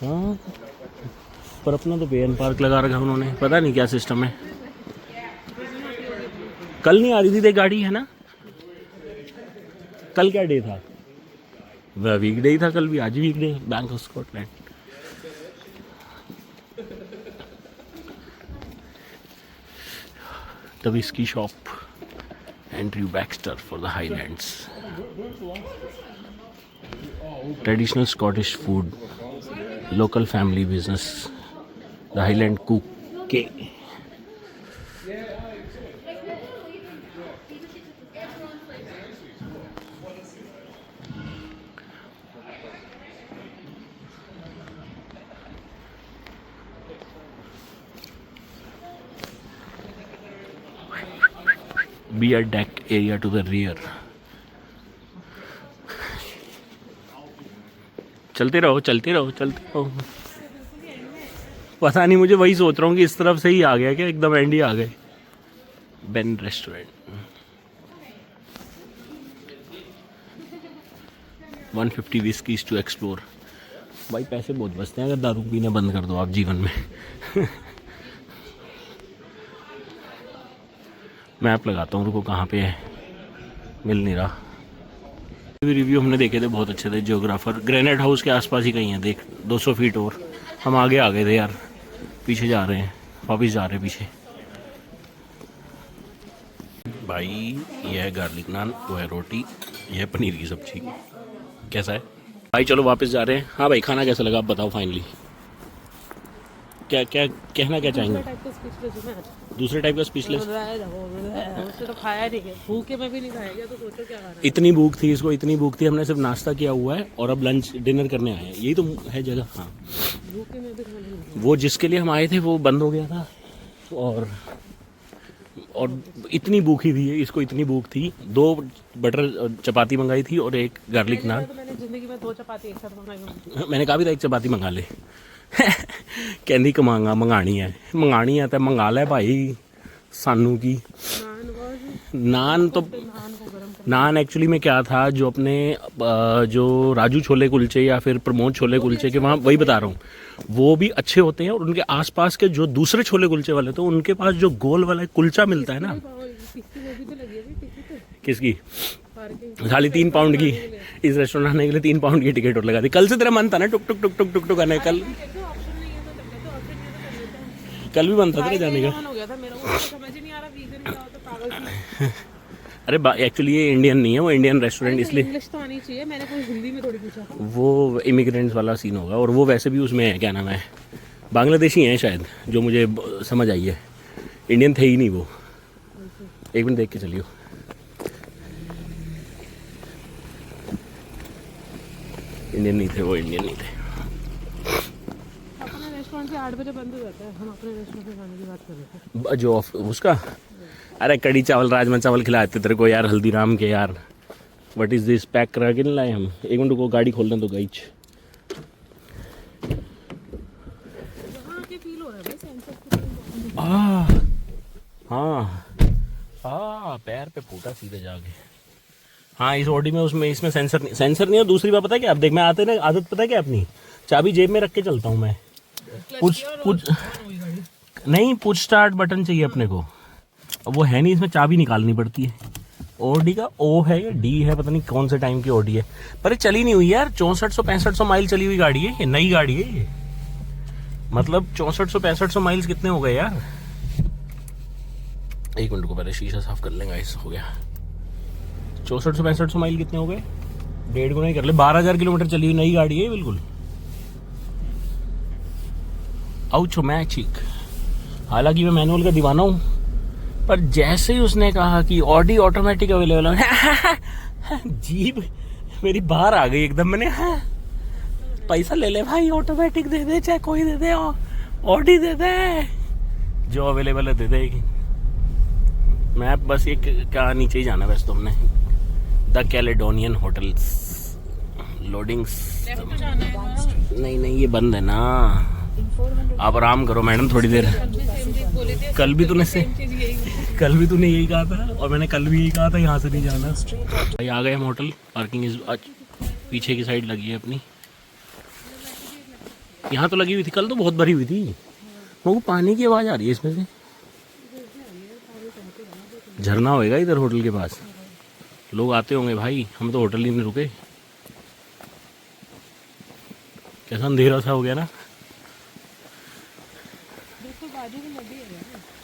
हाँ पर अपना तो पे पार्क लगा रखा उन्होंने, पता नहीं क्या सिस्टम है। कल नहीं आ रही थी देख गाड़ी, है ना। कल क्या डे था? वह वीक डे ही था कल भी, आज weekday. Bank of Scotland. The whisky shop, Andrew Baxter for the Highlands. Traditional Scottish food, local family business, the Highland cookie. Beer deck area to the rear. चलते रहो चलते रहो चलते रहो। पता नहीं, मुझे वही सोच रहा हूँ कि इस तरफ से ही आ गया क्या, एकदम एंड ही आ गए। Ben restaurant, 150 whiskies to explore. भाई पैसे बहुत बचते हैं अगर दारू पीना बंद कर दो आप जीवन में। मैप लगाता हूँ, रुको कहाँ पे है, मिल नहीं रहा। रिव्यू हमने देखे थे, बहुत अच्छे थे। जियोग्राफर ग्रेनेड हाउस के आसपास ही कहीं है, देख 200 फीट और हम आगे आ गए थे यार। पीछे जा रहे हैं, वापिस जा रहे हैं पीछे। भाई ये है गार्लिक नान, वो है रोटी, ये है पनीर की सब्जी। कैसा है भाई? चलो वापस जा रहे हैं। हाँ भाई खाना कैसा लगा आप बताओ फाइनली। क्या क्या कहना क्या चाहेंगे? दूसरे टाइप का स्पीचलेस। तो खाया नहीं है, भूखे में भी नहीं खाएगा तो सोचो क्या खाना है। इतनी भूख थी इसको, इतनी भूख थी, हमने सिर्फ नाश्ता किया हुआ है और अब लंच डिनर करने आए हैं। यही तो है जगह। हाँ भूखे में भी खाना नहीं। वो जिसके लिए हम आए थे वो बंद हो गया था और इतनी भूखी थी इसको, इतनी भूख थी। 2 बटर चपाती मंगाई थी और 1 गार्लिक नान। तो मैंने जिंदगी में 2 चपाती एक साथ मंगाई होंगी। मैंने कहा भी था 1 चपाती मंगा ले। कहती कमांगा मंगानी है तो मंगा ले भाई, सानू की नान। तो नान एक्चुअली में क्या था, जो अपने जो राजू छोले कुलचे या फिर प्रमोद छोले कुलचे के वहाँ, वही बता रहा हूँ, वो भी अच्छे होते हैं। और उनके आसपास के जो दूसरे छोले कुलचे वाले, तो उनके पास जो गोल वाला कुलचा मिलता है ना। किसकी? खाली 3 पाउंड की। इस रेस्टोरेंट आने के लिए 3 पाउंड की टिकट और लगा दी। कल से तेरा मन था ना टुक टुक टुक टुक टुक टुक आने। कल भी मन था तेरा जाने का। अरे एक्चुअली ये इंडियन नहीं है, वो इंडियन रेस्टोरेंट, इसलिए इंग्लिश तो आनी चाहिए। मैंने कोई हिंदी में थोड़ी पूछा। वो इमिग्रेंट्स वाला सीन होगा। और वो वैसे भी उसमें है, क्या नाम है, बांग्लादेशी हैं शायद, जो मुझे समझ आई है। इंडियन थे ही नहीं वो। एक मिनट देख के चलियो। इंडियन नहीं थे वो, इंडियन नहीं थे। अपने रेस्टोरेंट से 8 बजे बंद हो जाता है, हम अपने रेस्टोरेंट में खाने की बात कर रहे थे। जो उसका, अरे कड़ी चावल राजमा चावल खिलाए थे तेरे को यार, हल्दीराम के यार। What is this? पैक करा के नहीं लाए हम। एक मिनट को गाड़ी खोलना तो गाइच। हाँ पैर पे फूटा सीधे जाके। हाँ इस ऑडी में उसमें इसमें सेंसर नहीं है। दूसरी बात पता है क्या, अब देख मैं आते ना आदत पता है क्या, अपनी चाबी जेब में रख के चलता हूँ मैं। पुश स्टार्ट बटन चाहिए अपने को, अब वो है नहीं, इसमें चाबी निकालनी पड़ती है। ऑडी का ओ है या डी है, पता नहीं कौन से टाइम की ऑडी है, पर ये चली नहीं हुई यार। 6400-6500 माइल चली हुई गाड़ी है ये, नई गाड़ी है ये। मतलब 6400-6500 माइल्स कितने हो गए यार। एक मिनट को पहले शीशा साफ कर लेंगे। ऐसा हो गया 6400-6500 माइल कितने हो गए? 1.5 गुना ही कर ले। 12,000 किलोमीटर चली हुई नई गाड़ी है बिल्कुल। ऑटोमेटिक, हालांकि मैं मैनुअल का दीवाना हूँ, पर जैसे ही उसने कहा कि ऑडी ऑटोमेटिक अवेलेबल है जीप मेरी बाहर आ गई एकदम। मैंने पैसा ले ले भाई, ऑटोमेटिक दे दे, चाहे कोई दे दे, ऑडी दे दे, जो अवेलेबल है दे देगी। मैं बस एक क्या नीचे ही जाना वैसे तुमने, द कैलेडोनियन होटल्स लोडिंग्स। नहीं नहीं ये बंद है ना, आप आराम करो मैडम थोड़ी देर। कल भी तूने यही कहा था और मैंने कल भी यही कहा था यहाँ से नहीं जाना। भाई आ गए हम होटल, पार्किंग इस पीछे की साइड लगी है अपनी। यहाँ तो लगी हुई थी, कल तो बहुत भरी हुई थी। वो पानी की आवाज़ आ रही है इसमें से, झरना होएगा इधर होटल के पास, लोग आते होंगे भाई। हम तो होटल ही नहीं रुके, कैसा अंधेरा सा हो गया ना।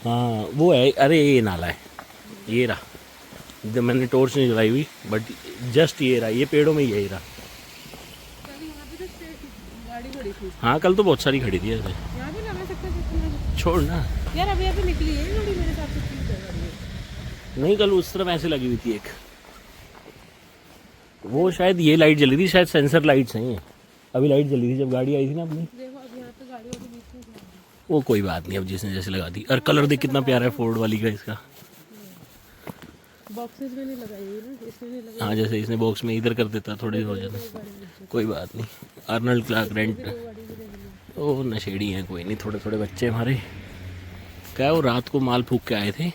हाँ वो है, अरे ये नाला है, ये रहा। जब मैंने टॉर्च नहीं जलाई हुई, बट जस्ट ये रहा, ये पेड़ों में यही रहा। हाँ कल तो बहुत सारी खड़ी थी ऐसे। छोड़ ना यार, अभी निकली है गाड़ी मेरे साथ से। नहीं कल उस तरफ ऐसे लगी हुई थी एक, वो शायद ये लाइट जली थी, शायद सेंसर लाइट्स हैं ये। अभी लाइट जली थी जब गाड़ी आई थी ना अपनी। वो कोई बात नहीं, अब जिसने जैसे लगा दी। और कलर देख कितना प्यारा है फोर्ड वाली का इसका। बॉक्सेस में नहीं लगाई हुई ना, इसमें नहीं लगाई। हाँ जैसे इसने बॉक्स में इधर कर देता थोड़ी हो जाता, कोई बात नहीं। अर्नल्ड क्लार्क रेंट, ओ नशेड़ी हैं, कोई नहीं, थोड़े थोड़े बच्चे हमारे। क्या वो रात को माल फूक के आए थे,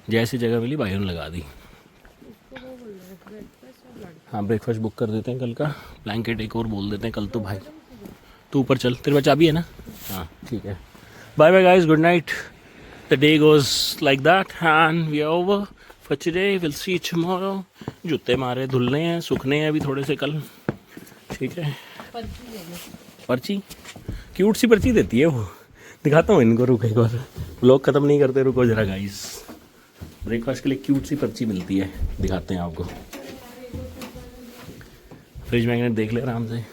जैसी जगह मिली भाई उन्होंने लगा दी। हाँ ब्रेकफास्ट बुक कर देते हैं कल का, ब्लैंकेट एक और बोल देते हैं कल तो। भाई तू ऊपर चल, तेरे पास चाबी है ना? हाँ ठीक है। Bye bye guys, good night. The day goes like that and we are over for today, will see you tomorrow. जूते मारे धुलने हैं, सूखने हैं अभी थोड़े से कल, ठीक है। पर्ची क्यूट सी पर्ची देती है वो, दिखाता हूँ इनको, रुको एक बार, व्लॉग खत्म नहीं करते, रुको जरा गाइस। ब्रेकफास्ट के लिए क्यूट सी पर्ची मिलती है, दिखाते हैं आपको। फ्रिज मैग्नेट देख ले आराम से।